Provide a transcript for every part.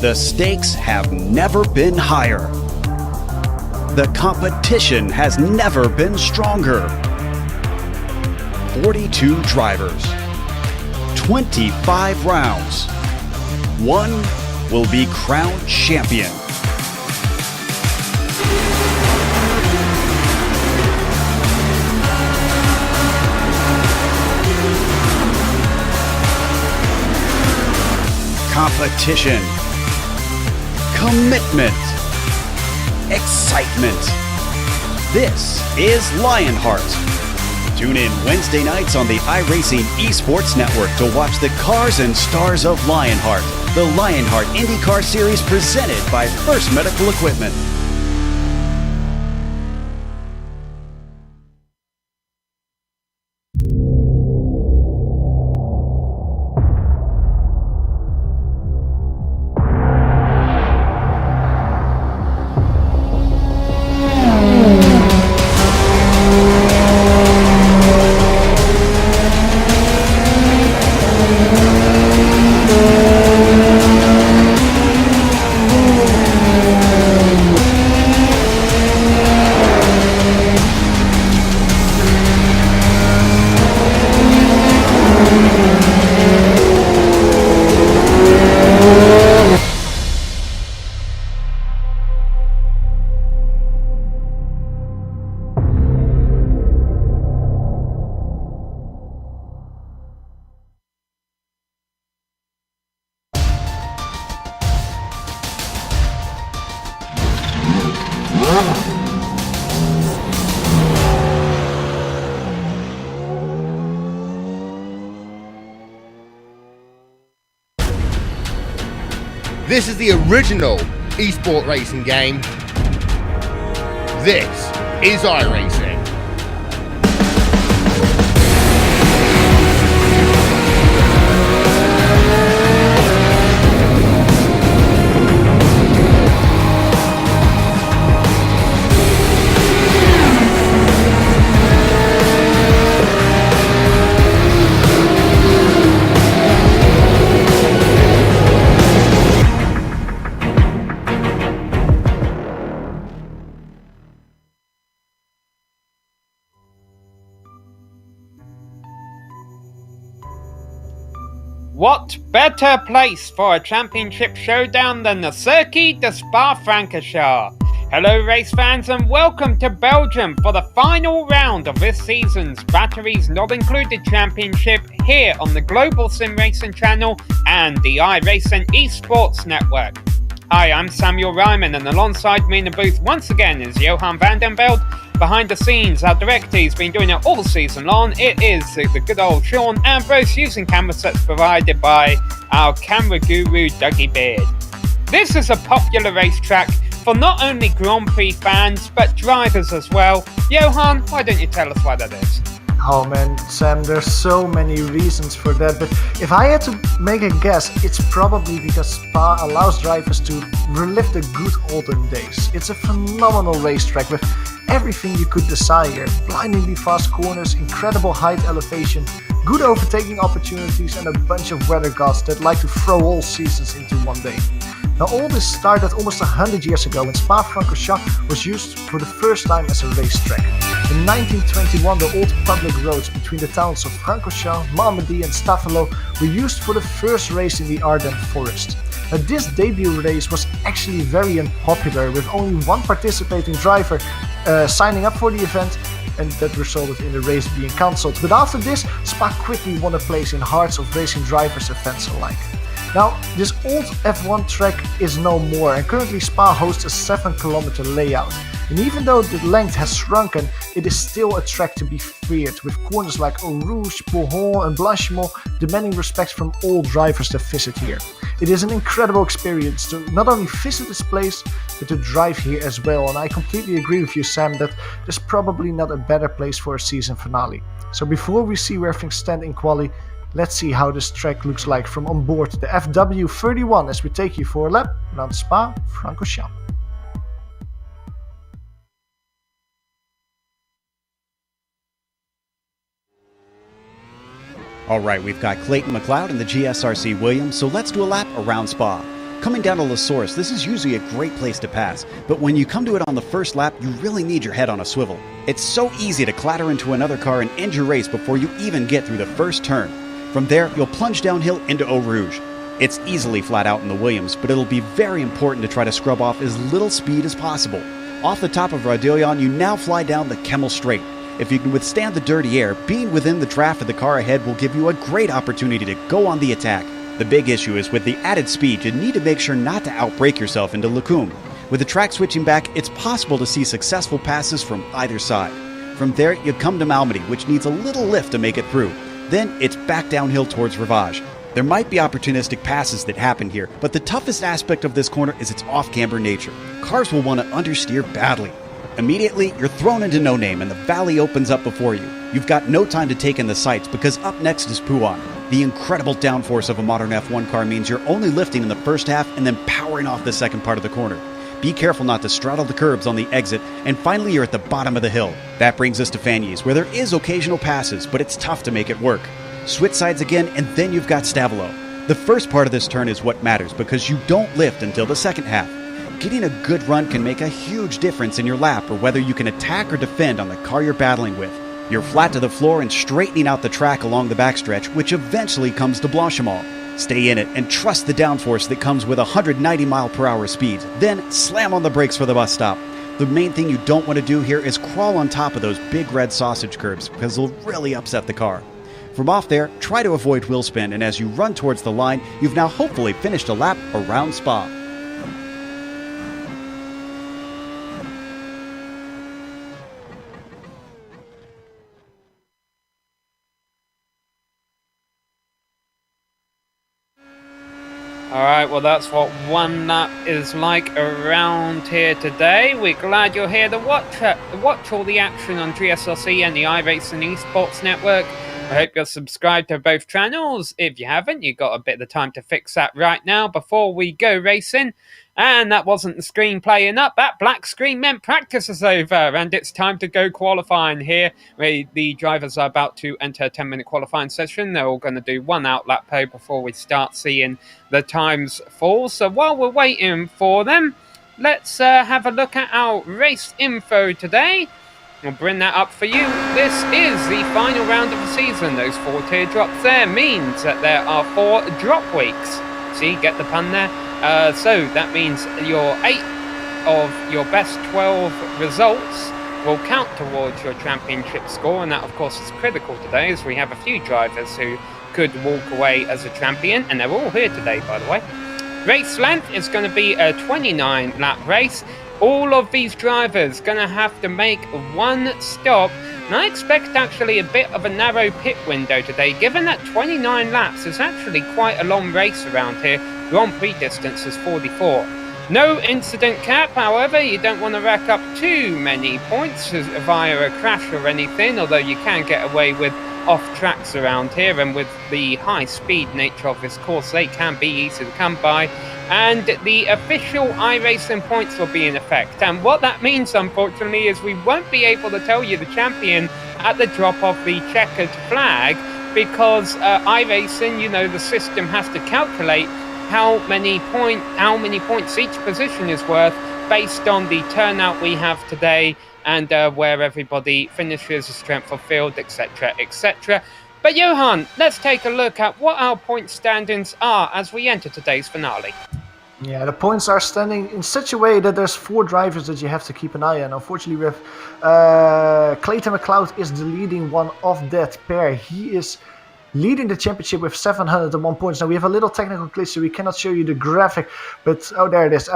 The stakes have never been higher. The competition has never been stronger. 42 drivers, 25 rounds. One will be crowned champion. Competition, commitment, excitement. This is Lionheart. Tune in Wednesday nights on the iRacing Esports Network to watch the cars and stars of Lionheart, the Lionheart IndyCar Series presented by First Medical Equipment. This is the original esport racing game. This is iRacing. What better place for a championship showdown than the Circuit de Spa-Francorchamps? Hello race fans and welcome to Belgium for the final round of this season's Batteries Not Included Championship here on the Global SimRacing Channel and the iRacing Esports Network. Hi, I'm Samuel Ryman and alongside me in the booth once again is Johan van den Veld. Behind the scenes, our director, he's been doing it all season long. It is the good old Sean Ambrose using camera sets provided by our camera guru, Dougie Beard. This is a popular racetrack for not only Grand Prix fans, but drivers as well. Johan, why don't you tell us why that is? Oh man, Sam, there's so many reasons for that, but if I had to make a guess, it's probably because Spa allows drivers to relive the good olden days. It's a phenomenal racetrack with everything you could desire: blindingly fast corners, incredible height elevation, good overtaking opportunities, and a bunch of weather gods that like to throw all seasons into one day. Now all this started almost 100 years ago when Spa-Francorchamps was used for the first time as a racetrack. In 1921, the old public roads between the towns of Francorchamps, Malmedy and Staffelo were used for the first race in the Ardennes forest. Now, this debut race was actually very unpopular, with only one participating driver signing up for the event, and that resulted in the race being cancelled. But after this, Spa quickly won a place in hearts of racing drivers' events alike. Now, this old F1 track is no more, and currently Spa hosts a 7-kilometer layout. And even though the length has shrunken, it is still a track to be feared, with corners like Eau Rouge, Beaujon and Blanchimont demanding respect from all drivers that visit here. It is an incredible experience to not only visit this place, but to drive here as well, and I completely agree with you, Sam, that there's probably not a better place for a season finale. So before we see where things stand in quali, let's see how this track looks like from on board the FW31 as we take you for a lap around Spa-Francorchamps. All right, we've got Clayton McLeod in the GSRC Williams, so let's do a lap around Spa. Coming down to La Source, this is usually a great place to pass, but when you come to it on the first lap, you really need your head on a swivel. It's so easy to clatter into another car and end your race before you even get through the first turn. From there, you'll plunge downhill into Eau Rouge. It's easily flat out in the Williams, but it'll be very important to try to scrub off as little speed as possible. Off the top of Radillon, you now fly down the Kemmel Straight. If you can withstand the dirty air, being within the draft of the car ahead will give you a great opportunity to go on the attack. The big issue is with the added speed, you need to make sure not to outbrake yourself into Lecumbe. With the track switching back, it's possible to see successful passes from either side. From there, you come to Malmedy, which needs a little lift to make it through. Then it's back downhill towards Rivage. There might be opportunistic passes that happen here, but the toughest aspect of this corner is its off-camber nature. Cars will want to understeer badly. Immediately, you're thrown into no name and the valley opens up before you. You've got no time to take in the sights because up next is Pouhon. The incredible downforce of a modern F1 car means you're only lifting in the first half and then powering off the second part of the corner. Be careful not to straddle the curbs on the exit, and finally you're at the bottom of the hill. That brings us to Fagnes, where there is occasional passes, but it's tough to make it work. Switch sides again, and then you've got Stavelot. The first part of this turn is what matters because you don't lift until the second half. Getting a good run can make a huge difference in your lap or whether you can attack or defend on the car you're battling with. You're flat to the floor and straightening out the track along the backstretch, which eventually comes to Blanchimont. Stay in it and trust the downforce that comes with 190 mph speeds. Then slam on the brakes for the bus stop. The main thing you don't want to do here is crawl on top of those big red sausage curbs because they'll really upset the car. From off there, try to avoid wheel spin, and as you run towards the line, you've now hopefully finished a lap around Spa. Alright, well that's what one lap is like around here today. We're glad you're here to watch all the action on GSRC and the iRacing Esports Network. I hope you're subscribed to both channels. If you haven't, you've got a bit of time to fix that right now before we go racing. And that wasn't the screen playing up. That black screen meant practice is over and it's time to go qualifying here. The drivers are about to enter a 10-minute qualifying session. They're all going to do one outlap pole before we start seeing the times fall. So while we're waiting for them, let's have a look at our race info today. We'll bring that up for you. This is the final round of the season. Those 4 teardrops there means that there are 4 drop weeks. See, get the pun there? So that means your 8 of your best 12 results will count towards your championship score, and that of course is critical today as we have a few drivers who could walk away as a champion, and they're all here today, by the way. Race length is going to be a 29 lap race. All of these drivers going to have to make one stop, and I expect actually a bit of a narrow pit window today, given that 29 laps is actually quite a long race around here. Grand Prix distance is 44. No incident cap, however, you don't want to rack up too many points via a crash or anything, although you can get away with off tracks around here, and with the high speed nature of this course they can be easy to come by, and the official iRacing points will be in effect. And what that means, unfortunately, is we won't be able to tell you the champion at the drop of the checkered flag, because iRacing, you know, the system has to calculate how many points each position is worth based on the turnout we have today, and where everybody finishes, the strength of field, etc, etc. But Johan, let's take a look at what our point standings are as we enter today's finale. Yeah, the points are standing in such a way that there's 4 drivers that you have to keep an eye on. Unfortunately, we have Clayton McLeod is the leading one of that pair. He is leading the championship with 701 points. Now we have a little technical glitch, so we cannot show you the graphic, but oh, there it is.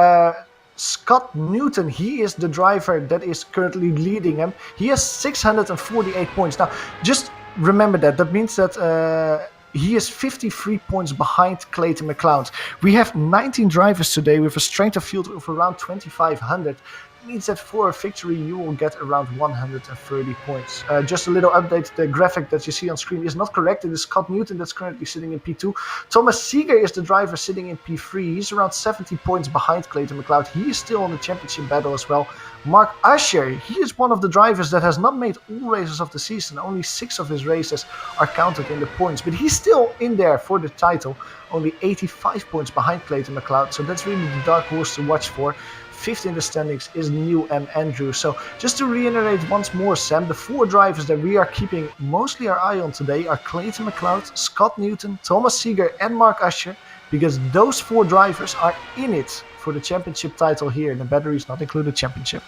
Scott Newton, he is the driver that is currently leading him. He has 648 points. Now, just remember that means that he is 53 points behind Clayton McLeod. We have 19 drivers today with a strength of field of around 2,500. means that for a victory you will get around 130 points. Just a little update, the graphic that you see on screen is not correct. It is Scott Newton that's currently sitting in P2. Thomas Seeger is the driver sitting in P3. He's around 70 points behind Clayton McLeod. He is still on the championship battle as well. Mark Usher, he is one of the drivers that has not made all races of the season. Only 6 of his races are counted in the points, but he's still in there for the title. Only 85 points behind Clayton McLeod, so that's really the dark horse to watch for. 5th in the standings is Neil M. Andrews. So just to reiterate once more, Sam, the 4 drivers that we are keeping mostly our eye on today are Clayton McLeod, Scott Newton, Thomas Seeger and Mark Usher, because those 4 drivers are in it for the championship title here, and the batteries not included championship.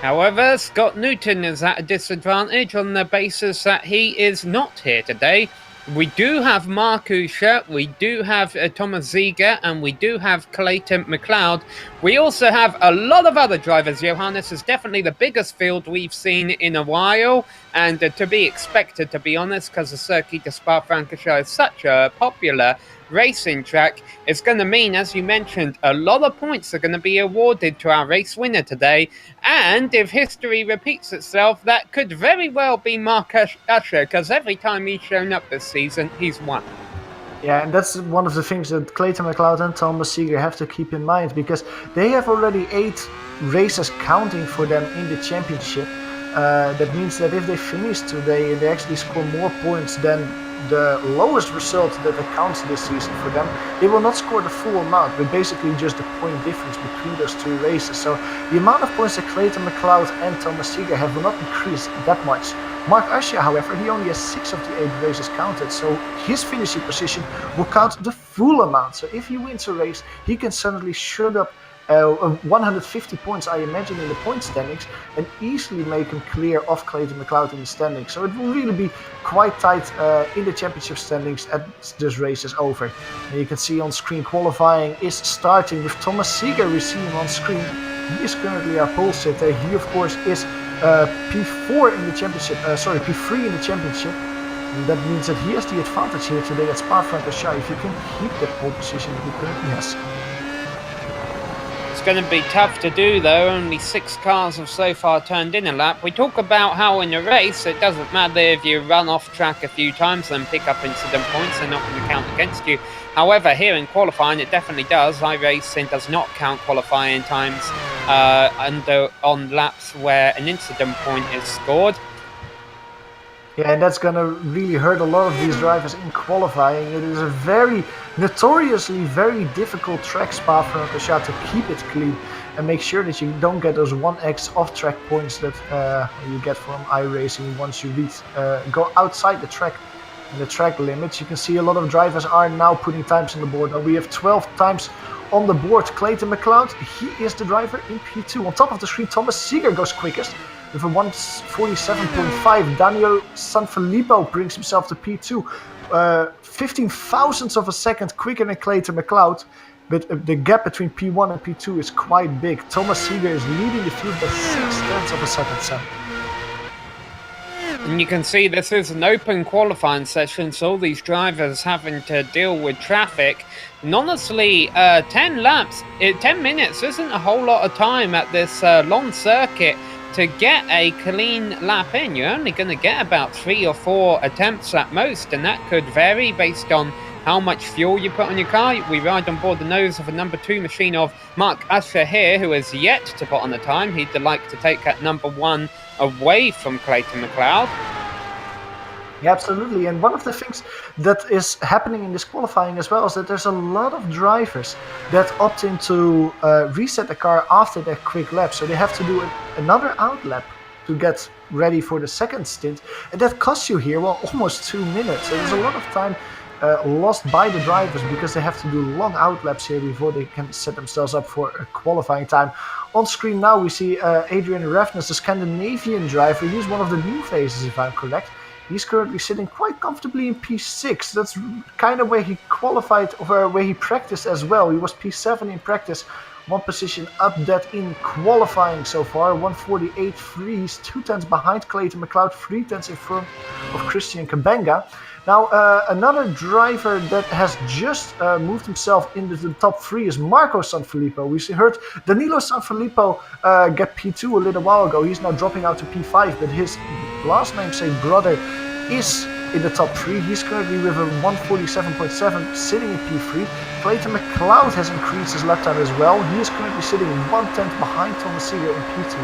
However, Scott Newton is at a disadvantage on the basis that he is not here today. We do have Mark Usher, we do have Thomas Seeger, and we do have Clayton McLeod. We also have a lot of other drivers. Johannes is definitely the biggest field we've seen in a while, and to be expected, to be honest, because the Circuit de Spa-Francorchamps is such a popular racing track. It's going to mean, as you mentioned, a lot of points are going to be awarded to our race winner today, and if history repeats itself, that could very well be Mark Usher, because every time he's shown up this season, he's won. Yeah, and that's one of the things that Clayton McLeod and Thomas Seeger have to keep in mind, because they have already 8 races counting for them in the championship. That means that if they finish today and they actually score more points than the lowest result that accounts this season for them, they will not score the full amount, but basically just the point difference between those 2 races. So the amount of points that Clayton McLeod and Thomas Seeger have will not increase that much. Mark Usher, however, he only has 6 of the 8 races counted, so his finishing position will count the full amount. So if he wins a race, he can suddenly shoot up 150 points, I imagine, in the point standings, and easily make him clear of Clayton McLeod in the standings. So it will really be quite tight in the championship standings as this race is over. And you can see on screen qualifying is starting with Thomas Seeger. We see him on screen. He is currently our pole sitter. He, of course, is P4 in the championship. P3 in the championship. And that means that he has the advantage here today at Spa-Francorchamps if he can keep that pole position that he currently has. It's going to be tough to do, though. Only 6 cars have so far turned in a lap. We talk about how in a race it doesn't matter if you run off track a few times and pick up incident points, they're not going to count against you. However, here in qualifying it definitely does. iRacing does not count qualifying times on laps where an incident point is scored. Yeah, and that's going to really hurt a lot of these drivers in qualifying. It is a notoriously very difficult track, Spa-Francorchamps, to keep it clean and make sure that you don't get those 1x off-track points that you get from iRacing once you go outside the track and the track limits. You can see a lot of drivers are now putting times on the board. Now we have 12 times on the board. Clayton McLeod, he is the driver in P2. On top of the screen, Thomas Seeger goes quickest with a 147.5. Daniel Sanfilippo brings himself to P2. 15 thousandths of a second quicker than Clayton McLeod, but the gap between P1 and P2 is quite big. Thomas Seeger is leading the field by 0.6 of a second, Sam. And you can see this is an open qualifying session, so all these drivers having to deal with traffic. And honestly, 10 minutes isn't a whole lot of time at this long circuit to get a clean lap in. You're only going to get about 3 or 4 attempts at most, and that could vary based on how much fuel you put on your car. We ride on board the nose of a number 2 machine of Mark Usher here, who has yet to put on the time. He'd like to take that number 1 away from Clayton McLeod. Yeah, absolutely. And one of the things that is happening in this qualifying as well is that there's a lot of drivers that opt in to reset the car after their quick lap. So they have to do another out lap to get ready for the second stint. And that costs you here, well, almost 2 minutes. So there's a lot of time lost by the drivers because they have to do long out laps here before they can set themselves up for a qualifying time. On screen now we see Adrian Rafnes, the Scandinavian driver. He's one of the new faces, if I'm correct. He's currently sitting quite comfortably in P6. That's kind of where he qualified, or where he practiced as well. He was P7 in practice, 1 position up that in qualifying so far. 148.3, he's 2 tenths behind Clayton McLeod, 3 tenths in front of Christian Kabenga. Now, another driver that has just moved himself into the top 3 is Marco Sanfilippo. We heard Danilo Sanfilippo get P2 a little while ago. He's now dropping out to P5, but his last namesake brother is in the top 3. He's currently with a 147.7 sitting in P3. Clayton McLeod has increased his lap time as well. He is currently sitting 1/10 behind Thomas Seeger in P2.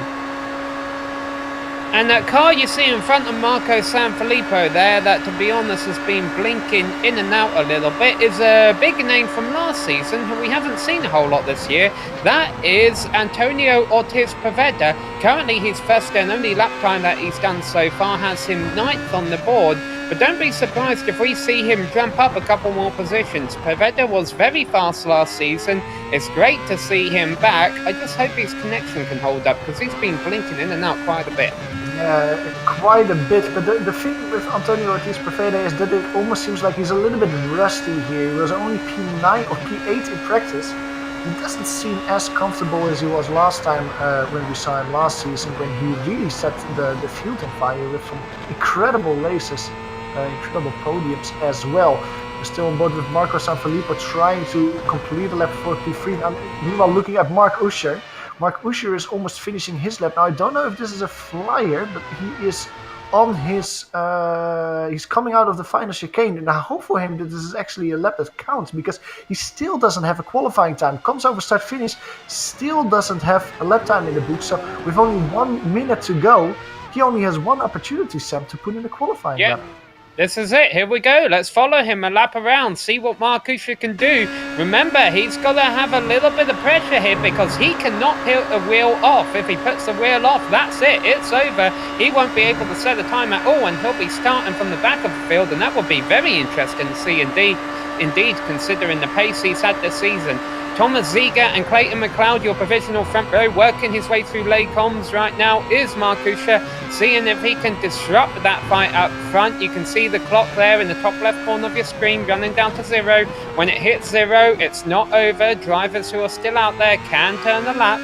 And that car you see in front of Marco Sanfilippo there, that to be honest has been blinking in and out a little bit, is a big name from last season who we haven't seen a whole lot this year. That is Antonio Ortiz Poveda. Currently his first and only lap time that he's done so far has him 9th on the board. But don't be surprised if we see him jump up a couple more positions. Poveda was very fast last season. It's great to see him back. I just hope his connection can hold up because he's been blinking in and out quite a bit. Yeah, quite a bit. But the thing with Antonio Ortiz Poveda is that it almost seems like he's a little bit rusty here. He was only P9 or P8 in practice. He doesn't seem as comfortable as he was last time when we saw him last season, when he really set the field on fire with some incredible races. Incredible podiums as well. We're still on board with Marco Sanfilippo trying to complete a lap for P3. Now, meanwhile, looking at Mark Usher. Mark Usher is almost finishing his lap. Now, I don't know if this is a flyer, but he is on his... he's coming out of the final chicane. And I hope for him that this is actually a lap that counts, because he still doesn't have a qualifying time. Comes over start-finish, still doesn't have a lap time in the book. So with only 1 minute to go, he only has one opportunity, Sam, to put in a qualifying lap. This is it. Here we go. Let's follow him a lap around, see what Mark Usher can do. Remember, he's got to have a little bit of pressure here because he cannot put a wheel off. If he puts the wheel off, that's it. It's over. He won't be able to set a time at all, and he'll be starting from the back of the field, and that will be very interesting to see indeed, considering the pace he's had this season. Thomas Ziegler and Clayton McLeod, your provisional front row, working his way through late comms right now is Mark Usher, seeing if he can disrupt that fight up front. You can see the clock there in the top left corner of your screen running down to 0. When it hits 0, it's not over. Drivers who are still out there can turn the lap.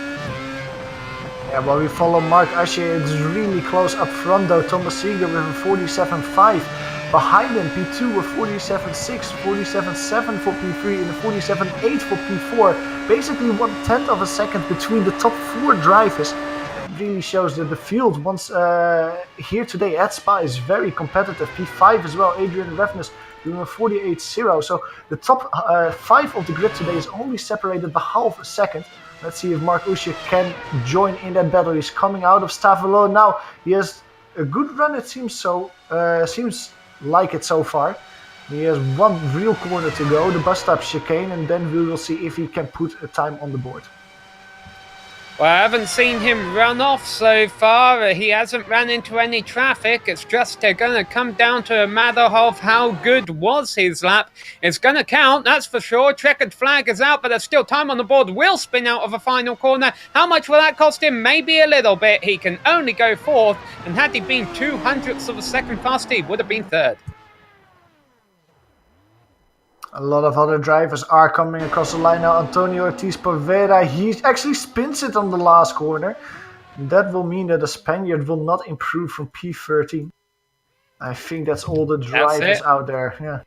Yeah, well, we follow Mark Usher. It's really close up front though. Thomas Seeger with a 47.5. Behind him, P2 with 47.6, 47.7 for P3 and a 47.8 for P4. Basically 1/10 of a second between the top 4 drivers. It really shows that the field once here today at Spa is very competitive. P5 as well, Adrian Revnes doing a 48.0. So the top 5 of the grid today is only separated by half a second. Let's see if Mark Usher can join in that battle. He's coming out of Stavolo now. He has a good run, it seems so. Seems like it so far. He has one real corner to go, the bus stop chicane, and then we will see if he can put a time on the board. Well, I haven't seen him run off so far. He hasn't ran into any traffic. It's just going to come down to a matter of how good was his lap. It's going to count, that's for sure. Checkered flag is out, but there's still time on the board. Will spin out of a final corner. How much will that cost him? Maybe a little bit. He can only go 4th, and had he been 0.02 of a second faster, he would have been 3rd. A lot of other drivers are coming across the line now. Antonio Ortiz Poveda, he actually spins it on the last corner. That will mean that the Spaniard will not improve from P13. I think that's all the drivers out there. Yeah.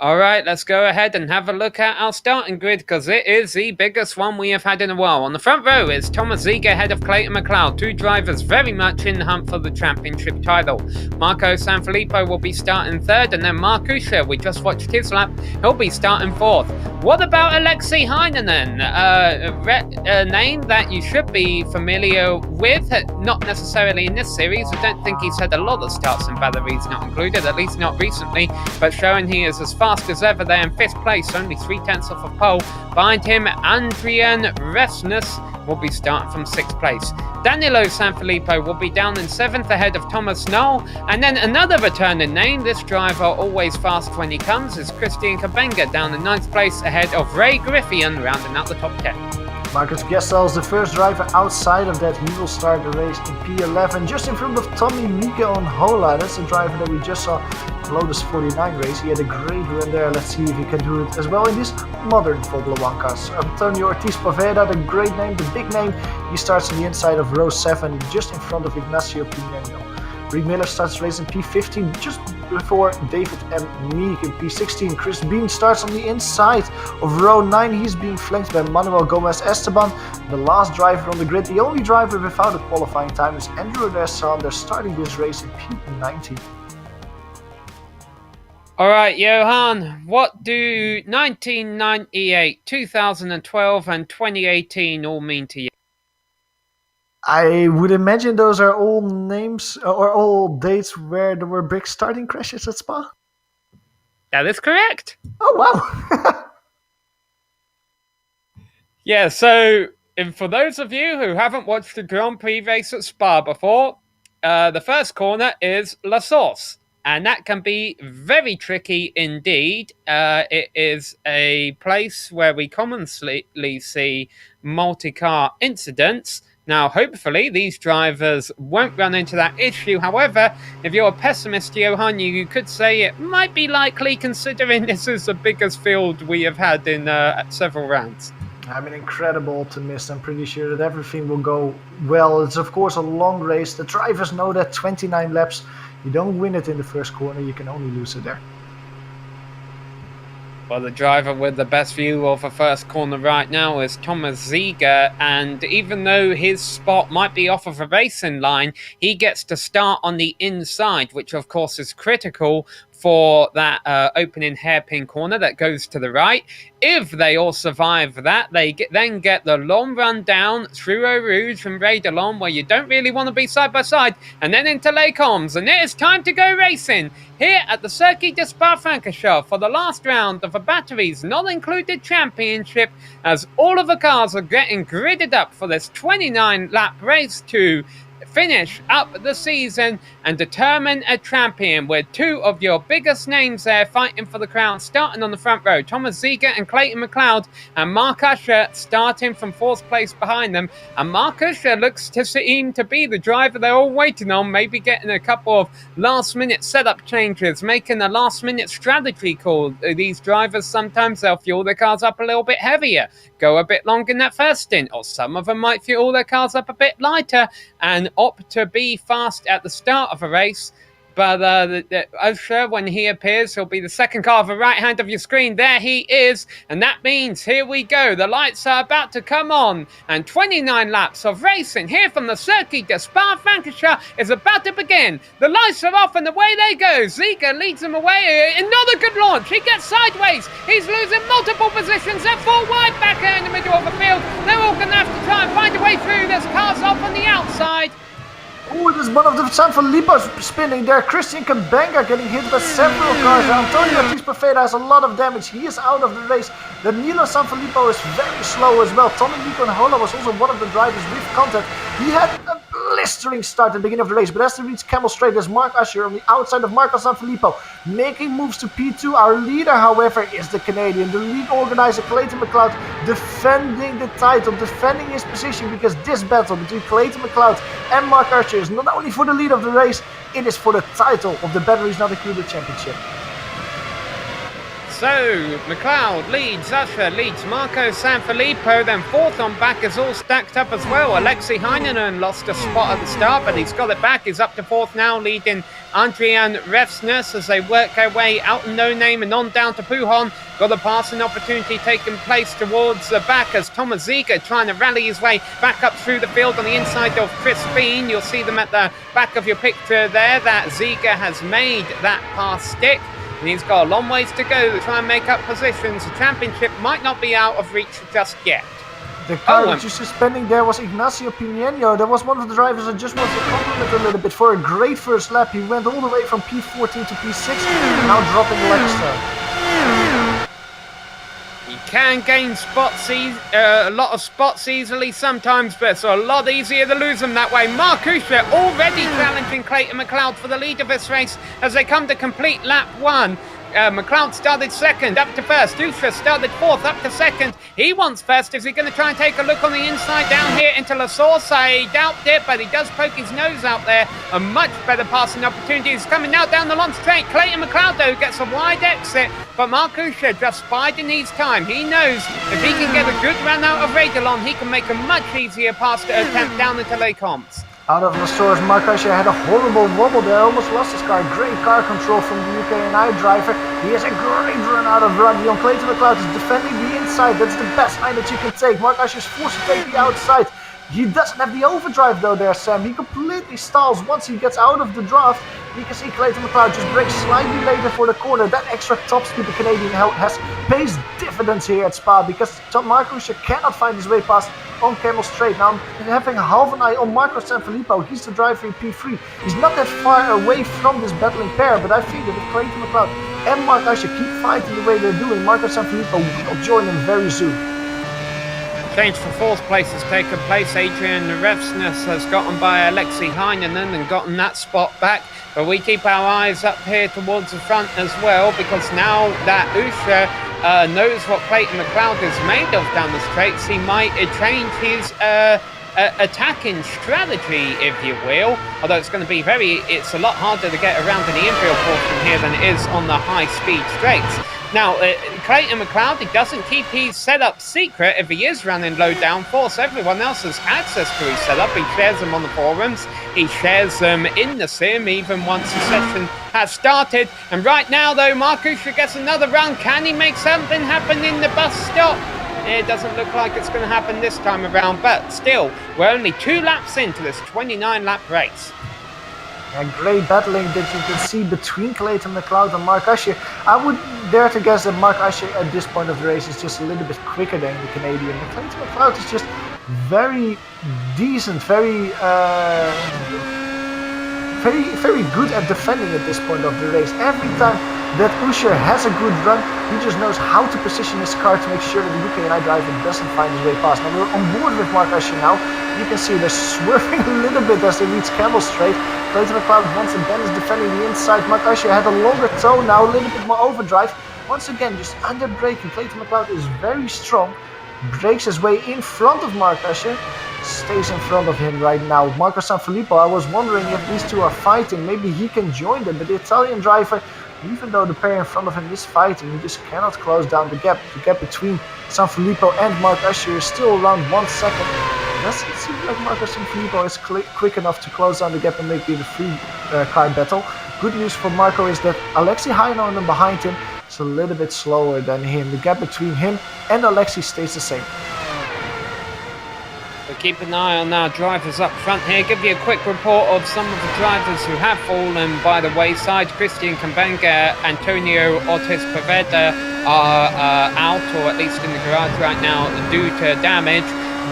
All right, let's go ahead and have a look at our starting grid because it is the biggest one we have had in a while. On the front row is Thomas Ziegler ahead of Clayton McLeod. 2 drivers very much in the hunt for the championship title. Marco Sanfilippo will be starting 3rd, and then Mark Usher, we just watched his lap, he'll be starting 4th. What about Alexei Heinonen? A name that you should be familiar with, not necessarily in this series. I don't think he's had a lot of starts in Valerie's not included, at least not recently, but showing he is as fast as ever there in 5th place, only 0.3 off a pole. Behind him, Adrian Revnes will be starting from 6th place. Danilo Sanfilippo will be down in 7th ahead of Thomas Knoll. And then another returning name, this driver always fast when he comes, is Christian Kabenga down in 9th place ahead of Ray Griffian, rounding out the top 10. Marcus Gesell is the first driver outside of that. He will start the race in P11, just in front of Tommy Mika on Hola. That's a driver that we just saw in Lotus 49 race. He had a great run there. Let's see if he can do it as well in this modern Formula 1 cars. Antonio Ortiz Poveda, the great name, the big name. He starts on the inside of row 7, just in front of Ignacio Pineno. Reed Miller starts racing P15, just before David M. Meek in P16. Chris Bean starts on the inside of row 9. He's being flanked by Manuel Gomez Esteban, the last driver on the grid. The only driver without a qualifying time is Andrew Desson. They're starting this race in P19. All right, Johan, what do 1998, 2012 and 2018 all mean to you? I would imagine those are all names or all dates where there were big starting crashes at Spa. That is correct. Oh, wow. Yeah, so for those of you who haven't watched the Grand Prix race at Spa before, the first corner is La Source. And that can be very tricky indeed. It is a place where we commonly see multi-car incidents. Now, hopefully, these drivers won't run into that issue. However, if you're a pessimist, Johan, you could say it might be likely, considering this is the biggest field we have had in several rounds. I'm an incredible optimist. I'm pretty sure that everything will go well. It's, of course, a long race. The drivers know that 29 laps. You don't win it in the first corner, you can only lose it there. Well, the driver with the best view of the first corner right now is Thomas Ziegler, and even though his spot might be off of a racing line, he gets to start on the inside, which of course is critical for that opening hairpin corner that goes to the right. If they all survive that, they then get the long run down through Eau Rouge and Ray Delon, where you don't really want to be side by side, and then into Les Combes. And it is time to go racing here at the Circuit de Spa-Francorchamps for the last round of the Batteries Not Included Championship, as all of the cars are getting gridded up for this 29-lap race to finish up the season and determine a champion, with two of your biggest names there fighting for the crown, starting on the front row. Thomas Ziegler and Clayton McLeod, and Mark Usher starting from fourth place behind them. And Mark Usher looks to seem to be the driver they're all waiting on, maybe getting a couple of last-minute setup changes, making a last-minute strategy call. These drivers, sometimes they'll fuel their cars up a little bit heavier, go a bit longer in that first stint, or some of them might fuel their cars up a bit lighter and opt to be fast at the start of a race. But Usher, when he appears, he'll be the second car of the right hand of your screen. There he is. And that means, here we go. The lights are about to come on. And 29 laps of racing here from the Circuit de Spa-Francorchamps is about to begin. The lights are off and away they go. Ziegler leads them away. Another good launch. He gets sideways. He's losing multiple positions. They're four wide back there in the middle of the field. They're all going to have to try and find a way through. This car's off on the outside. Oh, there's one of the San Filippo's spinning there. Christian Cabenga getting hit by several cars. Antonio Ortiz Perfeda has a lot of damage. He is out of the race. Danilo Sanfilippo is very slow as well. Tommy Niconhola was also one of the drivers with contact. He had a blistering start at the beginning of the race, but as they reach Camel Straight, there's Mark Usher on the outside of Marco Sanfilippo, making moves to P2. Our leader, however, is the Canadian, the league organizer Clayton McLeod, defending the title, defending his position, because this battle between Clayton McLeod and Mark Usher is not only for the lead of the race, it is for the title of the Batteries Not Included Championship. So, McLeod leads, Usher leads, Marco Sanfilippo, then fourth on back is all stacked up as well. Alexi Heinonen lost a spot at the start, but he's got it back. He's up to fourth now, leading Adrian Refsners as they work their way out of No Name and on down to Pujon. Got a passing opportunity taking place towards the back as Thomas Ziegler trying to rally his way back up through the field on the inside of Chris Bean. You'll see them at the back of your picture there, that Ziegler has made that pass stick. And he's got a long ways to go to try and make up positions. The championship might not be out of reach just yet. The car that you're suspending there was Ignacio Pineno. That was one of the drivers I just wanted to compliment a little bit for a great first lap. He went all the way from P14 to P6, now dropping extra. He can gain spots, a lot of spots easily sometimes, but it's a lot easier to lose them that way. Mark Usher already challenging Clayton McLeod for the lead of this race as they come to complete lap one. McLeod started second, up to first. Usher started fourth, up to second. He wants first. Is he going to try and take a look on the inside down here into La Source? I doubt it, but he does poke his nose out there. A much better passing opportunity is coming now down the long straight. Clayton McLeod, though, gets a wide exit, but Mark Usher just biding his time. He knows if he can get a good run out of Ray Delon, he can make a much easier pass attempt down into Les Combes. Out of Lassour's, Mark Usher had a horrible wobble there, almost lost his car. Great car control from the UK&I driver. He has a great run out of Rugby. Clayton McLeod is defending the inside. That's the best line that you can take. Mark Usher is forced to take the outside. He doesn't have the overdrive though there, Sam. He completely stalls once he gets out of the draft. You can see Clayton McLeod just brakes slightly later for the corner. That extra top speed the Canadian has pays dividends here at Spa because Mark Usher cannot find his way past on Camel Straight. Now I'm having half an eye on Marco Sanfilippo. He's the driver in P3. He's not that far away from this battling pair, but I feel that if Clayton McLeod and Mark Usher keep fighting the way they're doing, Marco Sanfilippo will join them very soon. Change for fourth place has taken place. Adrian Revsness has gotten by Alexei Heinonen and gotten that spot back. But we keep our eyes up here towards the front as well, because now that Usher knows what Clayton McLeod is made of down the straights, he might change his attacking strategy, if you will. Although it's going to be it's a lot harder to get around in the infield portion here than it is on the high-speed straights. Now, Clayton McLeod, he doesn't keep his setup secret if he is running low downforce. Everyone else has access to his setup. He shares them on the forums. He shares them in the sim, even once the session has started. And right now, though, Mark Usher gets another run. Can he make something happen in the bus stop? It doesn't look like it's going to happen this time around, but still, we're only 2 laps into this 29-lap race. A great battling that you can see between Clayton McLeod and Mark Usher. I would dare to guess that Mark Usher at this point of the race is just a little bit quicker than the Canadian. And Clayton McLeod is just very decent, very good at defending at this point of the race. Every time that Usher has a good run, he just knows how to position his car to make sure that the UK&I driver doesn't find his way past. Now we're on board with Mark Usher now. You can see they're swerving a little bit as they reach Camel Straight. Clayton McLeod once again is defending the inside. Mark Usher had a longer toe now, a little bit more overdrive. Once again, just under braking. Clayton McLeod is very strong. Breaks his way in front of Mark Usher. Stays in front of him right now. Marco Sanfilippo, I was wondering if these two are fighting. Maybe he can join them, but the Italian driver, even though the pair in front of him is fighting, he just cannot close down the gap. The gap between Sanfilippo and Mark Usher is still around 1 second. Does it seem like Marco Sanfilippo is quick enough to close down the gap and make it a free car battle? Good news for Marco is that Alexei Heinonen behind him is a little bit slower than him. The gap between him and Alexei stays the same. So keep an eye on our drivers up front here. Give you a quick report of some of the drivers who have fallen by the wayside. Christian Kambenga, Antonio Ortiz-Poveda are out, or at least in the garage right now, due to damage.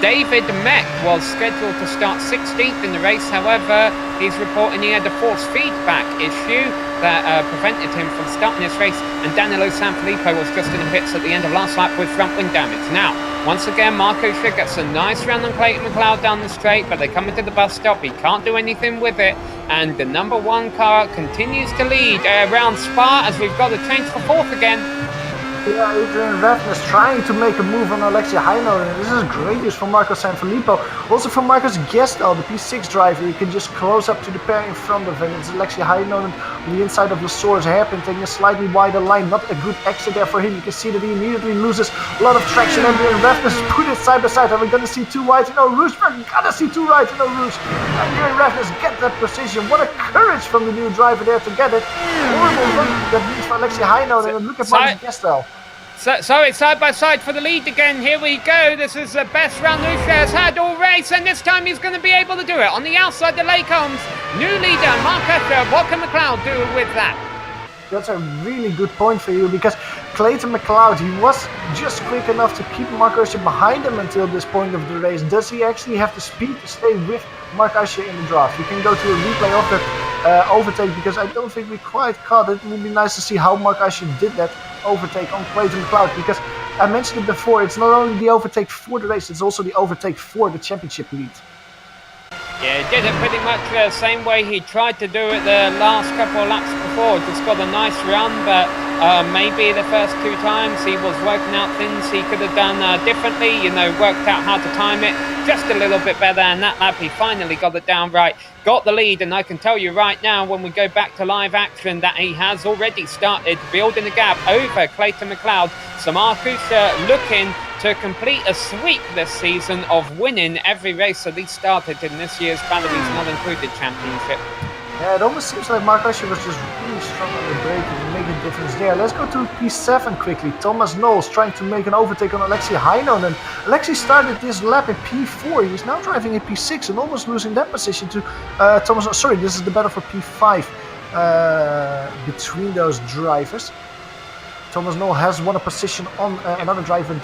David Meck was scheduled to start 16th in the race. However, he's reporting he had a force feedback issue that prevented him from starting this race. And Danilo Sanfilippo was just in the pits at the end of last lap with front wing damage. Now, once again, Mark Usher gets a nice run on Clayton McLeod down the straight, but they come into the bus stop. He can't do anything with it. And the number 1 car continues to lead around Spa as we've got a change for 4th again. Yeah, Adrian Revsness trying to make a move on Alexei Heinonen. This is great news for Marco Sanfilippo. Also for Marcus Gestel, the P6 driver, he can just close up to the pair in front of him. It's Alexei Heinonen on the inside of Lassour's hairpin, taking a slightly wider line. Not a good exit there for him. You can see that he immediately loses a lot of traction. Adrian Revsness put it side by side. Are we going to see 2 whites in a rouge? We're going to see 2 whites in a rouge. Adrian Revsness get that precision. What a courage from the new driver there to get it. Horrible run that means for Alexei Heinonen. And look at Marcus Gestel. So it's side by side for the lead again. Here we go. This is the best run Usher has had all race, and this time he's going to be able to do it. On the outside, the lay comes. New leader, Mark Usher. What can McLeod do with that? That's a really good point for you, because Clayton McLeod, he was just quick enough to keep Mark Usher behind him until this point of the race. Does he actually have the speed to stay with Mark Usher in the draft? You can go to a replay of the overtake, because I don't think we quite caught it. It would be nice to see how Mark Usher did that overtake on Clayton McLeod, because I mentioned it before, it's not only the overtake for the race, it's also the overtake for the championship lead. Yeah, he did it pretty much the same way he tried to do it the last couple of laps before. Just got a nice run, but maybe the first 2 times he was working out things he could have done differently, worked out how to time it just a little bit better. And that lap he finally got it down right, got the lead. And I can tell you right now, when we go back to live action, that he has already started building the gap over Clayton McLeod. So Mark Usher looking to complete a sweep this season of winning every race that he started in this year's Batteries Not Included Championship. Yeah, it almost seems like Mark Usher was just really strong on the brake and making a difference there. Let's go to P7 quickly. Thomas Knowles trying to make an overtake on Alexei Heinonen. Alexei started this lap in P4. He's now driving in P6 and almost losing that position to Thomas. Sorry, this is the battle for P5 between those drivers. Thomas Knowles has won a position on another driver.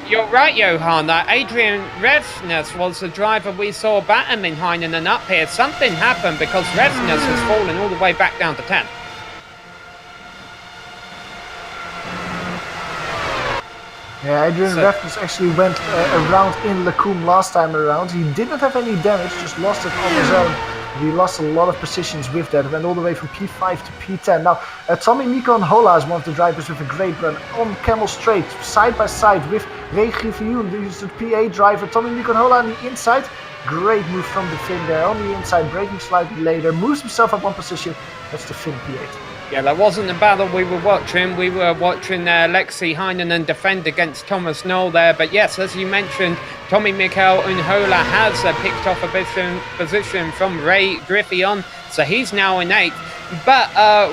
You're right, Johan. Adrian Revsnes was the driver we saw battling Heinonen up here. Something happened because Revsnes has fallen all the way back down to 10th. Yeah, Adrian Revsnes actually went around in Lacombe last time around. He didn't have any damage, just lost it on his own. He lost a lot of positions with that, went all the way from P5 to P10. Now, Tommy Mikon Hola is one of the drivers with a great run on Camel Straight, side by side with Ray Griffioen. This is the P8 driver. Tommy Mikon Hola on the inside. Great move from the Finn there. On the inside, braking slightly later, moves himself up one position. That's the Finn P8. Yeah, that wasn't the battle we were watching. We were watching Alexei Heinonen defend against Thomas Knoll there. But yes, as you mentioned, Tommy Mikhail Unhola has picked off a position from Ray Griffioen, so he's now in 8th. But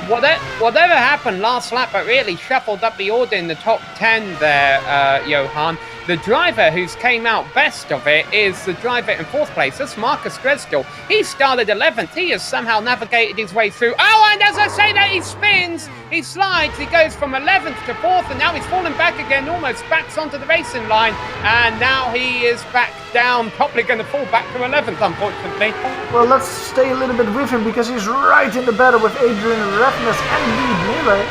whatever happened last lap, it really shuffled up the order in the top 10 there, Johan. The driver who's came out best of it is the driver in 4th place. That's Marcus Dresdel. He started 11th. He has somehow navigated his way through. Oh, and as I say that, he spins. He slides. He goes from 11th to 4th, and now he's fallen back again, almost backs onto the racing line. And now he is back down, probably going to fall back to 11th, unfortunately. Well, let's stay a little bit with him because he's right in the battle with Adrian Revsnes and Reed Miller.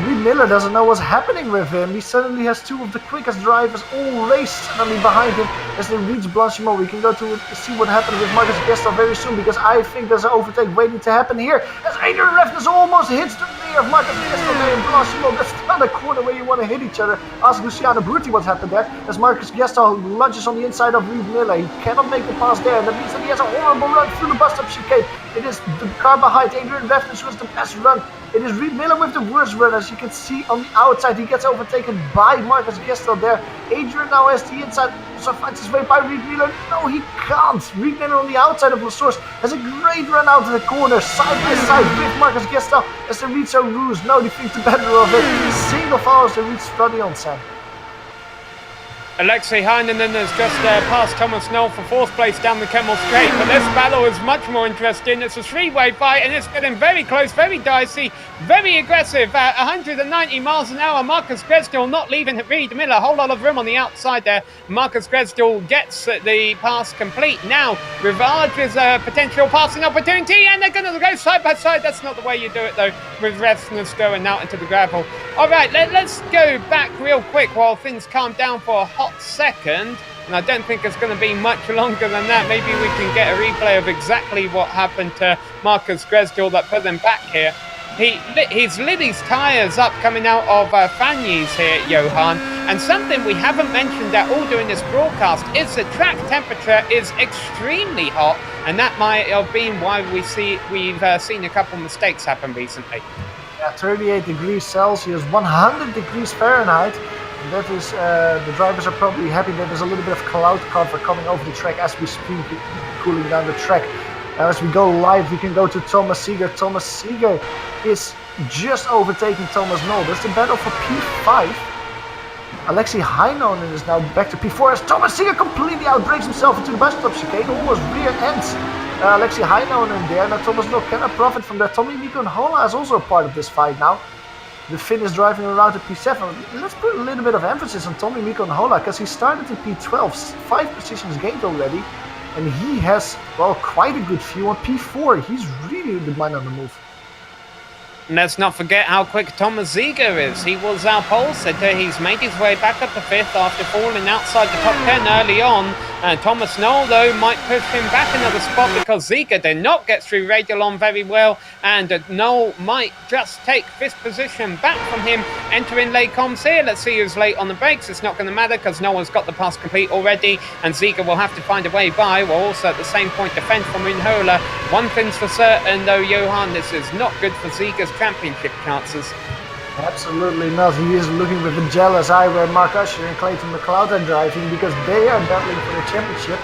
Reed Miller doesn't know what's happening with him. He suddenly has 2 of the quickest drivers all race suddenly behind him as they reach Blanchimont. We can go to see what happened with Marcus Gestel very soon because I think there's an overtake waiting to happen here as Adrian Revsnes almost hits the rear of Marcus Gestel there in Blanchimont. That's not a corner where you want to hit each other. Ask Luciano Brutti what happened there as Marcus Gestel lunges on the inside of Reed Miller. He cannot make the pass there, and that means that he has a horrible run through the bus stop chicane. It is the car behind Adrian Revsnes who has the best run. It is Reed Miller with the worst run. As you can see on the outside, he gets overtaken by Marcus Gestel there. Adrian now has the inside, so finds his way by Reed Miller. No, he can't. Reed Miller on the outside of La Source has a great run out of the corner, side by side with Marcus Gestel as they reach Rouge. No, they think the better of it. Single file as they reach Stradion, Sam. Alexei Heinonen has just passed Thomas Knoll for 4th place down the Kemmel Straight, but this battle is much more interesting. It's a 3-way fight and it's getting very close, very dicey, very aggressive. 190 miles an hour. Marcus Dresdel not leaving Reed Miller. A whole lot of room on the outside there. Marcus Dresdel gets the pass complete. Now, Rivage is a potential passing opportunity and they're going to go side by side. That's not the way you do it though, with Revsnes going out into the gravel. All right, let's go back real quick while things calm down for a hot second, and I don't think it's going to be much longer than that. Maybe we can get a replay of exactly what happened to Marcus Dresdel that put them back here. He's lit his tyres up coming out of Fagnes here, Johan, and something we haven't mentioned at all during this broadcast is the track temperature is extremely hot, and that might have been why we've seen a couple of mistakes happen recently. Yeah, 38 degrees Celsius, 100 degrees Fahrenheit. And that is, the drivers are probably happy that there's a little bit of cloud cover coming over the track as we speak, cooling down the track. As we go live, we can go to Thomas Seeger. Thomas Seeger is just overtaking Thomas Knoll. That's the battle for P5. Alexei Heinonen is now back to P4 as Thomas Seeger completely outbrakes himself into the bus stop chicane, almost rear ends Alexei Heinonen there. Now Thomas Knoll cannot profit from that. Tommy Mikon Hola is also a part of this fight now. The Finn is driving around at P7. Let's put a little bit of emphasis on Tommy Mikon Hola because he started in P12, 5 positions gained already. And he has, well, quite a good view on P4. He's really the man on the move. Let's not forget how quick Thomas Seeger is. He was our pole sitter. He's made his way back up to 5th after falling outside the top 10 early on. Thomas Knoll, though, might push him back another spot because Seeger did not get through Radialon very well. And Knoll might just take 5th position back from him, entering Les Combes here. Let's see who's late on the brakes. It's not going to matter because Knoll has got the pass complete already. And Seeger will have to find a way by. Will also at the same point defend from Unhola. One thing's for certain, though, Johan, this is not good for Seeger's championship chances. Absolutely not. He is looking with a jealous eye where Mark Usher and Clayton McLeod are driving because they are battling for the championship.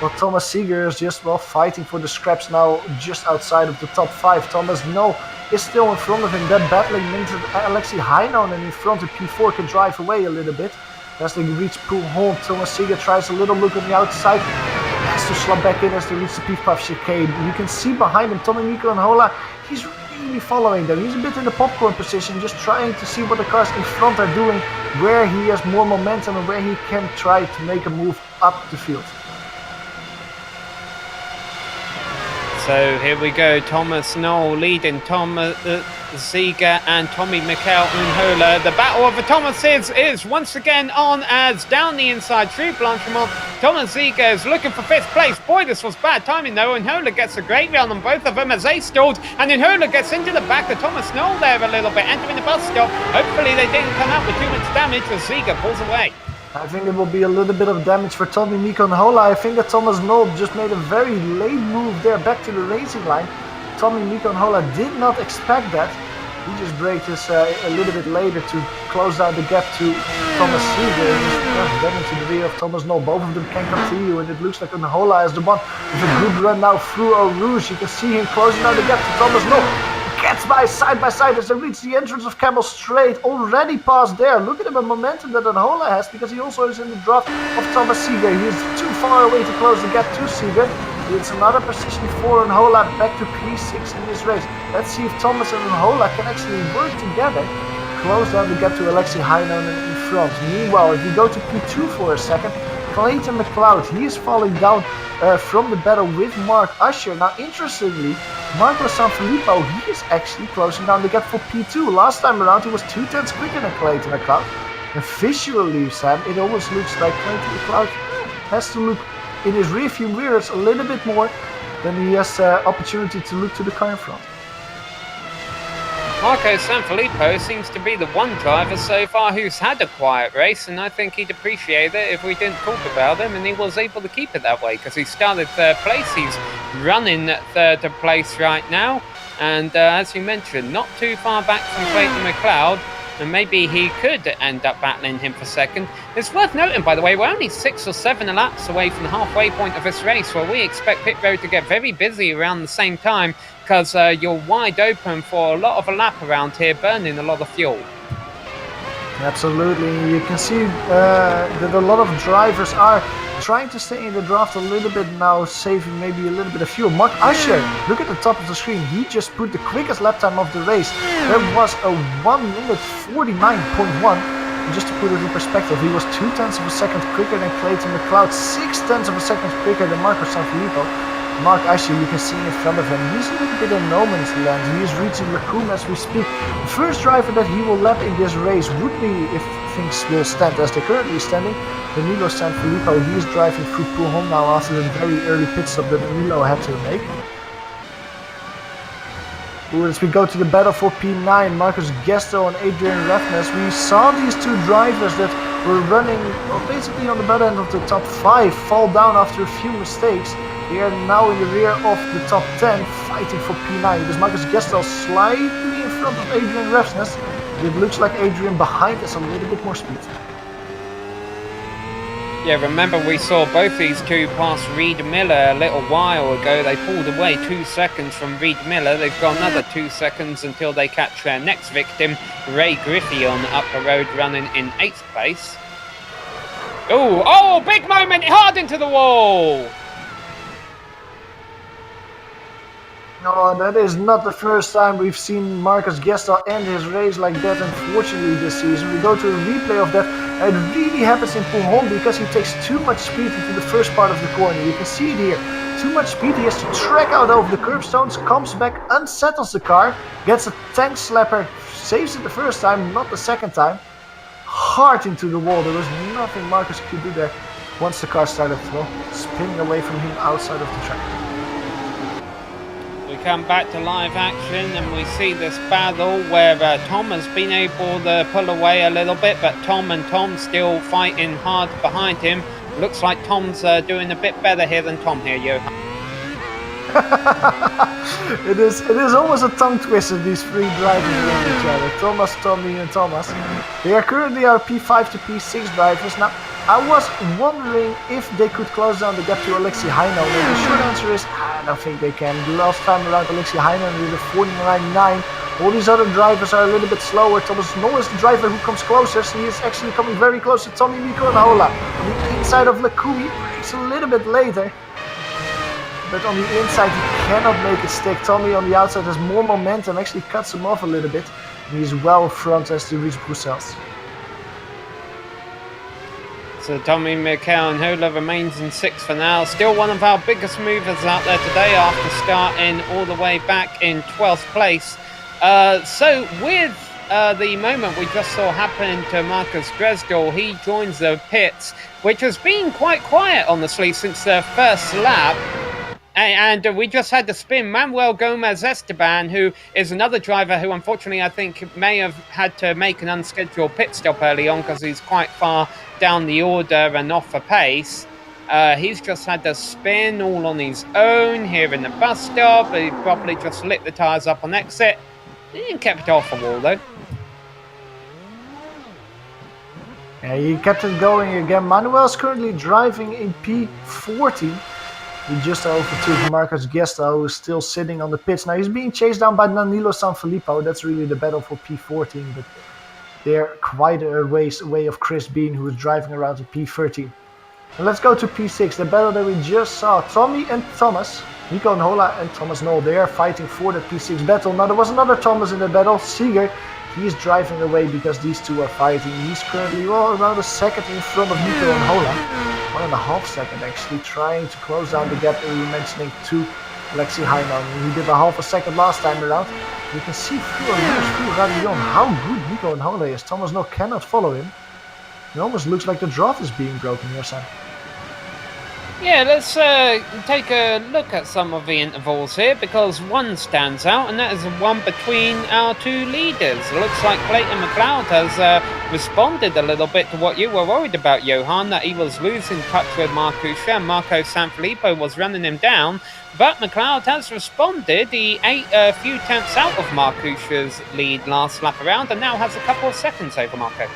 While Thomas Seeger is just fighting for the scraps now just outside of the top 5. Thomas No is still in front of him. That battling means that Alexei Heinonen in front of P4 can drive away a little bit. As they reach Pool Home, Thomas Seeger tries a little look on the outside. Has to slump back in as they reach the P5 chicane. You can see behind him Tommy Miko and Hola. He's really following them. He's a bit in the popcorn position, just trying to see what the cars in front are doing, where he has more momentum and where he can try to make a move up the field. So here we go, Thomas Knoll leading Thomas Seeger and Tommy Mikel Unhola. The battle of the Thomases is once again on as down the inside through Blanchimont. Thomas Seeger is looking for 5th place. Boy, this was bad timing though. Unhola gets a great round on both of them as they stalled, and Unhola gets into the back of Thomas Knoll there a little bit, entering the bus stop. Hopefully they didn't come out with too much damage as Seeger pulls away. I think it will be a little bit of damage for Tommy Miko and Hola. I think that Thomas Knoll just made a very late move there back to the racing line. Tommy Miko and Hola did not expect that. He just braked his a little bit later to close down the gap to Thomas Seeger. Just ran into the rear of Thomas Knoll. Both of them can continue, and it looks like Hola is the one with a good run now through Eau Rouge. You can see him closing down the gap to Thomas Knoll. Gets by side as they reach the entrance of Camel Straight. Already past there. Look at the momentum that Hola has, because he also is in the draft of Thomas Seeger. He is too far away to close the gap to Seeger. It's another position for Hola back to P6 in this race. Let's see if Thomas and Hola can actually work together. Close down the gap to Alexei Heinonen in front. Meanwhile, if we go to P2 for a second, Clayton McLeod, he is falling down from the battle with Mark Usher. Now, interestingly, Marco Sanfilippo, he is actually closing down the gap for P2. Last time around, he was 2/10 quicker than Clayton McLeod. And visually, Sam, it almost looks like Clayton McLeod has to look in his rearview mirrors a little bit more than he has opportunity to look to the car in front. Marco Sanfilippo seems to be the one driver so far who's had a quiet race, and I think he'd appreciate it if we didn't talk about him, and he was able to keep it that way because he started 3rd place. He's running 3rd place right now, and as you mentioned, not too far back from Clayton McLeod, and maybe he could end up battling him for 2nd. It's worth noting, by the way, we're only 6 or 7 laps away from the halfway point of this race, where we expect pit road to get very busy around the same time, because you're wide open for a lot of a lap around here, burning a lot of fuel. Absolutely. You can see that a lot of drivers are trying to stay in the draft a little bit now, saving maybe a little bit of fuel. Mark Usher, look at the top of the screen. He just put the quickest lap time of the race. There was a 1:49.1. Just to put it in perspective, he was 2/10 of a second quicker than Clayton McLeod, 6/10 of a second quicker than Marco Sanfilippo. Mark Usher, you can see in front of him, he's a little bit in no man's land. He is reaching Lacombe as we speak. The first driver that he will lap in this race would be, if things will stand as they're currently standing, Danilo Sanfilippo. He is driving through Poolholm now after the very early pit stop that Danilo had to make. As we go to the battle for P9, Marcus Gesto and Adrian Refnes, we saw these two drivers that were running basically on the butt end of the top 5 fall down after a few mistakes. They are now in the rear of the top 10, fighting for P9. Because Marcus Gestel slightly in front of Adrian Refnes. It looks like Adrian behind has a little bit more speed. Yeah, remember we saw both these two pass Reed Miller a little while ago. They pulled away 2 seconds from Reed Miller. They've got another 2 seconds until they catch their next victim, Ray Griffey, on the upper road running in 8th place. Oh, big moment, hard into the wall! No, that is not the first time we've seen Marcus Gestel end his race like that, unfortunately, this season. We go to a replay of that, and it really happens in Poolholm because he takes too much speed into the first part of the corner. You can see it here. Too much speed, he has to track out over the curbstones, comes back, unsettles the car, gets a tank slapper, saves it the first time, not the second time. Hard into the wall. There was nothing Marcus could do there once the car started spinning away from him outside of the track. We come back to live action and we see this battle where Tom has been able to pull away a little bit, but Tom still fighting hard behind him. Looks like Tom's doing a bit better here than Tom here, Johan. It is almost a tongue twister, these three drivers against each other. Thomas, Tommy and Thomas. They are currently our P5 to P6 drivers. Now, I was wondering if they could close down the gap to Alexei Heino. And the short answer is, I don't think they can. The last time around, Alexei Heino with a 49.9. All these other drivers are a little bit slower. Thomas Noll is the driver who comes closest. He is actually coming very close to Tommy, Mikko and Hola. On the inside of Lekui, it's a little bit later. But on the inside, he cannot make it stick. Tommy on the outside has more momentum, actually cuts him off a little bit. And he's well front as to reach Brussels. So Tommy, Mikkel and Hola remains in 6th for now. Still one of our biggest movers out there today after starting all the way back in 12th place. So with the moment we just saw happen to Marcus Dresdel, he joins the pits, which has been quite quiet, honestly, since the first lap. And we just had to spin Manuel Gomez Esteban, who is another driver who unfortunately I think may have had to make an unscheduled pit stop early on because he's quite far down the order and off the pace. He's just had to spin all on his own here in the bus stop. He probably just lit the tyres up on exit. He kept it off the wall though. Yeah, he kept it going again. Manuel's currently driving in P40. He just overtook Marcus Gestel, who is still sitting on the pits. Now he's being chased down by Danilo Sanfilippo. That's really the battle for P14, but they're quite a ways away of Chris Bean, who is driving around in P13. And let's go to P6, the battle that we just saw. Tommy and Thomas, Mikko and Hola and Thomas Noll, they are fighting for the P6 battle. Now there was another Thomas in the battle, Seeger. He is driving away because these two are fighting. He's currently around a second in front of Mikko and Hola. 1.5 seconds actually, trying to close down the gap that we were mentioning to Alexei Heino. He did a half a second last time around. You can see through Radion how good Mikko and Hola is. Thomas Noll cannot follow him. It almost looks like the draft is being broken here, Sam. Yeah, let's take a look at some of the intervals here, because one stands out, and that is the one between our two leaders. It looks like Clayton McLeod has responded a little bit to what you were worried about, Johan, that he was losing touch with Marcusha, and Marco Sanfilippo was running him down. But McLeod has responded. He ate a few tenths out of Marcusha's lead last lap around, and now has a couple of seconds over Marco.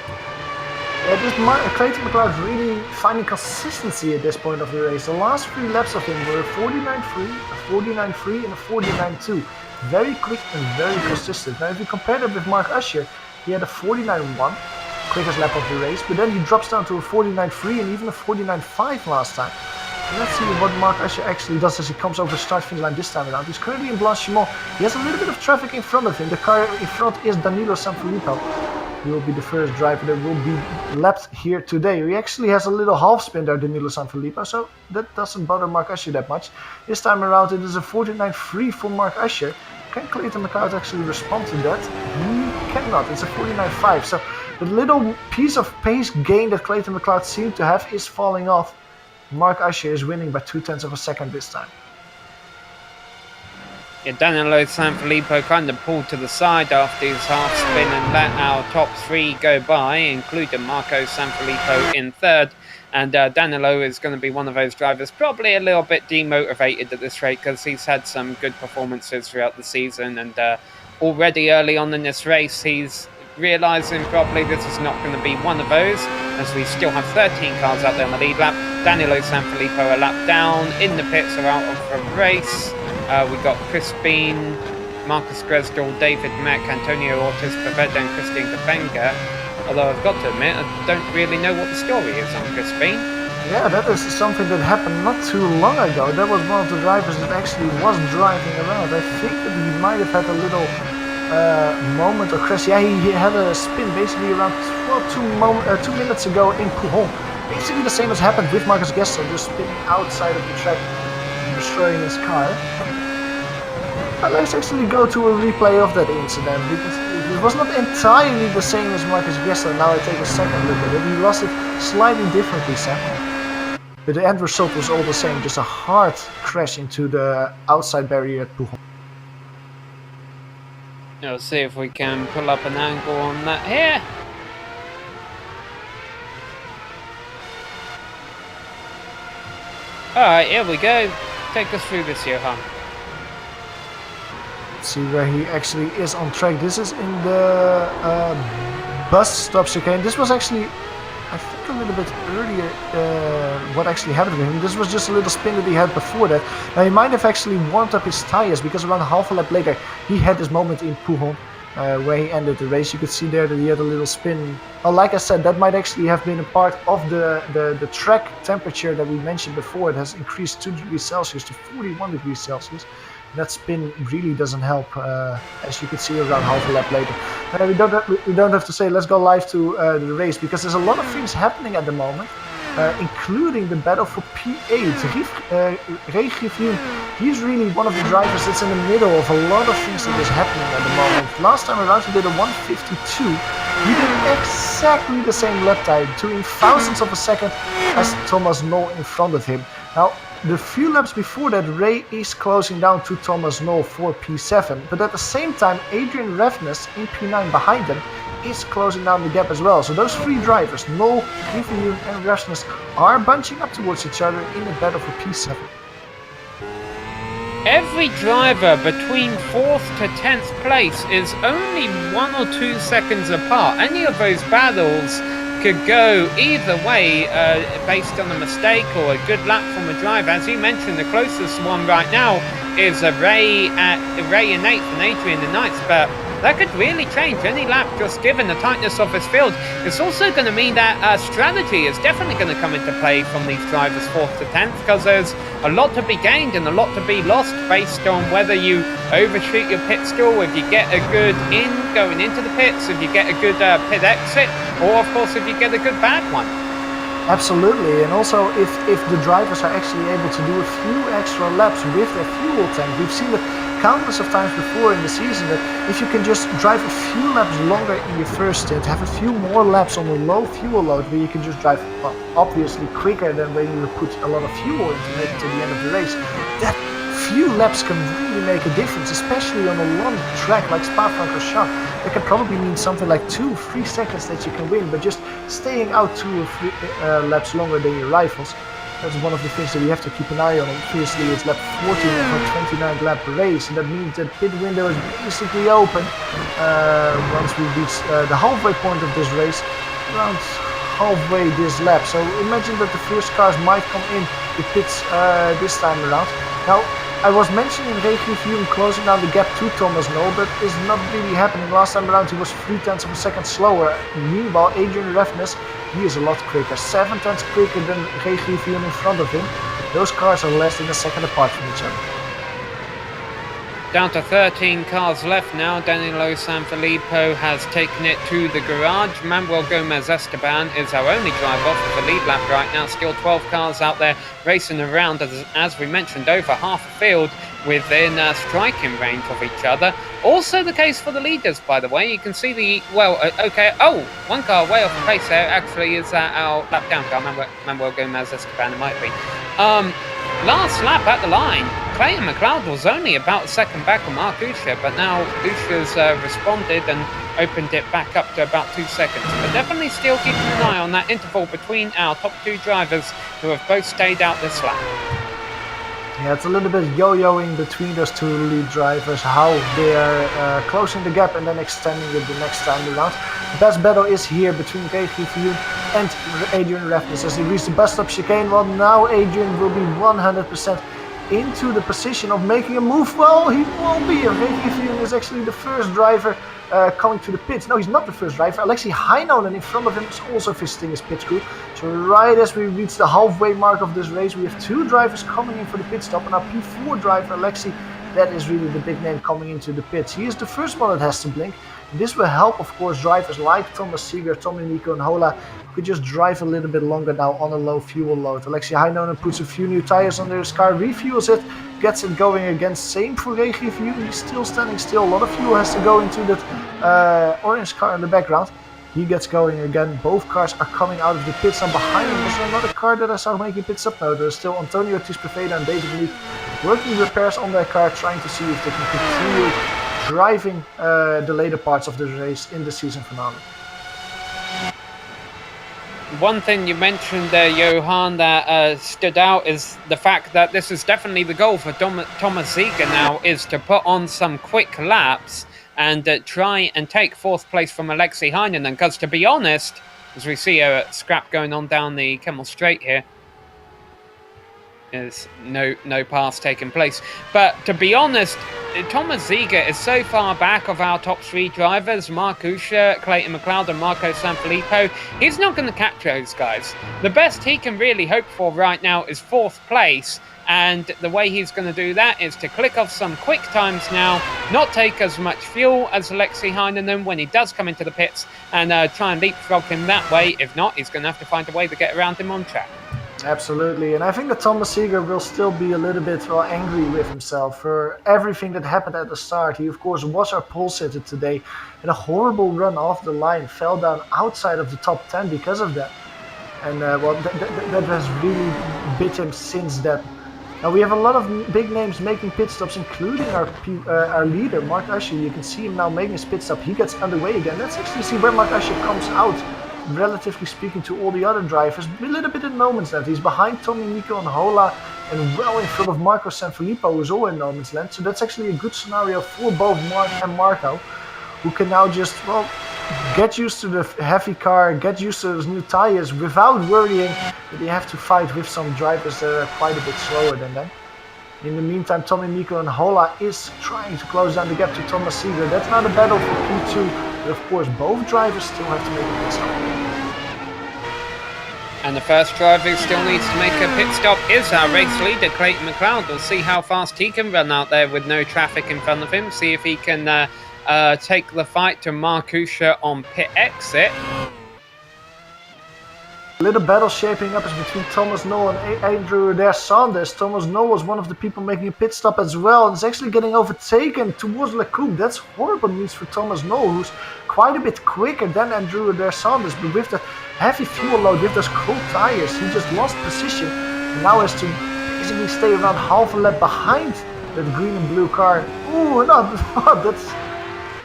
Yeah, this Clayton McLeod really finding consistency at this point of the race. The last 3 laps of him were a 49.3, a 49.3 and a 49.2. Very quick and very consistent. Now if you compare that with Mark Usher, he had a 49.1, quickest lap of the race, but then he drops down to a 49.3 and even a 49.5 last time. And let's see what Mark Usher actually does as he comes over the start-finish line this time around. He's currently in Blanchimont. He has a little bit of traffic in front of him. The car in front is Danilo Sanfilippo. He will be the first driver that will be lapped here today. He actually has a little half spin there, Danilo Sanfilippo, so that doesn't bother Mark Usher that much. This time around it is a 49.3 for Mark Usher. Can Clayton McLeod actually respond to that? He cannot. It's a 49.5. So the little piece of pace gain that Clayton McLeod seemed to have is falling off. Mark Usher is winning by 0.2 of a second this time. Yeah, Danilo Sanfilippo kind of pulled to the side after his half spin and let our top 3 go by, including Marco Sanfilippo in 3rd. And Danilo is going to be one of those drivers probably a little bit demotivated at this rate, because he's had some good performances throughout the season, and already early on in this race he's realising probably this is not going to be one of those, as we still have 13 cars out there on the lead lap. Danilo Sanfilippo a lap down, in the pits are out of the race. We got Chris Bean, Marcus Dresdel, David Mack, Antonio Ortiz Pavetta and Christian Kapenga. Although I've got to admit, I don't really know what the story is on Chris Bean. Yeah, that is something that happened not too long ago. That was one of the drivers that actually was driving around. I think that he might have had a little moment of crash. Yeah, he had a spin basically around 2 minutes ago in Pouhon. Basically the same as happened with Marcus Gestel, just spinning outside of the track, destroying his car. But let's actually go to a replay of that incident, because it was not entirely the same as Marcus Gestel. Now I take a second look at it. He lost it slightly differently, Sam. But the end result was all the same, just a hard crash into the outside barrier at Pouhon. Let's see if we can pull up an angle on that here. Alright, here we go. Take us through this, Johan. see where he actually is on track. This is in the bus stop chicane. This was actually, I think, a little bit earlier what actually happened to him. This was just a little spin that he had before that. Now he might have actually warmed up his tires, because around half a lap later he had this moment in Pouhon where he ended the race. You could see there that he had a little spin. Well, like I said, that might actually have been a part of the track temperature that we mentioned before. It has increased 2 degrees Celsius to 41 degrees Celsius. That spin really doesn't help, as you can see around half a lap later. We don't have to say let's go live to the race, because there's a lot of things happening at the moment, including the battle for P8. Ray Griffioen, he's really one of the drivers that's in the middle of a lot of things that is happening at the moment. Last time around he did a 1:52. He did exactly the same lap time, doing thousandths of a second as Thomas Knoll in front of him. Now, the few laps before that, Ray is closing down to Thomas Knoll for P7, but at the same time, Adrian Revnes in P9 behind them is closing down the gap as well. So those 3 drivers, Knoll, Griffioen and Revnes, are bunching up towards each other in the battle for P7. Every driver between 4th to 10th place is only 1 or 2 seconds apart. Any of those battles could go either way based on a mistake or a good lap from a driver. As you mentioned, the closest one right now is Ray in 8th and Adrian in 9th, but that could really change any lap just given the tightness of this field. It's also going to mean that strategy is definitely going to come into play from these drivers 4th to 10th, because there's a lot to be gained and a lot to be lost based on whether you overshoot your pit stall, if you get a good in going into the pits, if you get a good pit exit, or of course if you get a good bad one. Absolutely, and also if the drivers are actually able to do a few extra laps with their fuel tank. We've seen that countless of times before in the season, that if you can just drive a few laps longer in your first stint, have a few more laps on a low fuel load, where you can just drive, well, obviously quicker than when you put a lot of fuel in to make it to the end of the race. That few laps can really make a difference, especially on a long track like Spa-Francorchamps. It can probably mean something like 2-3 seconds that you can win, but just staying out 2 or 3 laps longer than your rivals. That's one of the things that we have to keep an eye on. Obviously, it's lap 14 of a 29th lap race, and that means that pit window is basically open once we reach the halfway point of this race, around halfway this lap. So imagine that the first cars might come in the pits this time around. Now, I was mentioning Ray Griffioen closing down the gap to Thomas Knoll, but it's not really happening. Last time around he was 0.3 of a second slower. Meanwhile, Adrian Revnes, he is a lot quicker, 7 tenths quicker than Ray Griffioen in front of him. Those cars are less than a second apart from each other. Down to 13 cars left now. Danilo Sanfilippo has taken it to the garage. Manuel Gomez Esteban is our only driver off of the lead lap right now. Still 12 cars out there racing around, as we mentioned, over half the field within striking range of each other. Also the case for the leaders, by the way. You can see the, one car way off the pace there actually is our lap down car, Manuel Gomez Esteban, it might be. Last lap at the line, Clayton McLeod was only about a second back on Mark Usher, but now Usher's responded and opened it back up to about 2 seconds. But definitely still keeping an eye on that interval between our top 2 drivers who have both stayed out this lap. Yeah, it's a little bit yo-yoing between those 2 lead drivers, how they're closing the gap and then extending it the next time around. The best battle is here between Ray Griffioen and Adrian Revnes as they reach the bus stop chicane. Well, now Adrian will be 100% into the position of making a move. Well, he won't be. Ray Griffioen is actually the first driver coming to the pits. No, he's not the first driver. Alexi Heinonen in front of him is also visiting his pit crew. So right as we reach the halfway mark of this race, we have 2 drivers coming in for the pit stop, and our P4 driver Alexi, that is really the big name coming into the pits. He is the first one that has to blink. This will help, of course, drivers like Thomas Seeger, Tommy Nico and Hola, who could just drive a little bit longer now on a low fuel load. Alexi Heinonen puts a few new tires under his car, refuels it, gets it going again. Same for Ray Griffioen, he's still standing still. A lot of fuel has to go into that orange car in the background. He gets going again. Both cars are coming out of the pits, and behind him is another car that I saw making pits up now. There's still Antonio Tispeveda and David Lee working repairs on their car, trying to see if they can continue driving the later parts of the race in the season finale. one thing you mentioned there, Johan, that stood out is the fact that this is definitely the goal for Thomas Ziegler now, is to put on some quick laps and try and take 4th place from Alexei Heinonen. Because to be honest, as we see a scrap going on down the Kemmel Straight here, there's no pass taking place. But to be honest, Thomas Ziegler is so far back of our top 3 drivers, Mark Usher, Clayton McLeod and Marco Sanfilippo. He's not going to catch those guys. The best he can really hope for right now is 4th place. And the way he's going to do that is to click off some quick times now, not take as much fuel as Alexei Heinonen when he does come into the pits, and try and leapfrog him that way. If not, he's going to have to find a way to get around him on track. Absolutely, and I think that Thomas Ziegler will still be a little bit angry with himself for everything that happened at the start. He, of course, was our pole sitter today, and a horrible run off the line, fell down outside of the top 10 because of that. And that has really bit him since then. Now we have a lot of big names making pit stops, including our leader, Mark Usher. You can see him now making his pit stop. He gets underway again. Let's actually see where Mark Usher comes out, relatively speaking, to all the other drivers. A little bit in no man's land. He's behind Tommy, Nico and Hola, and well in front of Marco Sanfilippo, who's all in no man's land. So that's actually a good scenario for both Mark and Marco, who can now just, well, get used to the heavy car, get used to those new tires without worrying that they have to fight with some drivers that are quite a bit slower than them. In the meantime, Tommy, Nico and Hola is trying to close down the gap to Thomas Ziegler. That's not a battle for P2, but of course both drivers still have to make a pit stop. And the first driver who still needs to make a pit stop is our race leader, Clayton McLeod. We'll see how fast he can run out there with no traffic in front of him, see if he can take the fight to Markusha on pit exit. A little battle shaping up is between Thomas Noel and Andrew Adair Sanders. Thomas Noel was one of the people making a pit stop as well, and is actually getting overtaken towards LeCoupe. That's horrible news for Thomas Noel, who's quite a bit quicker than Andrew Adair Sanders, but with the heavy fuel load, with those cold tires, he just lost position and now has to basically stay around half a lap behind that green and blue car. Ooh, that's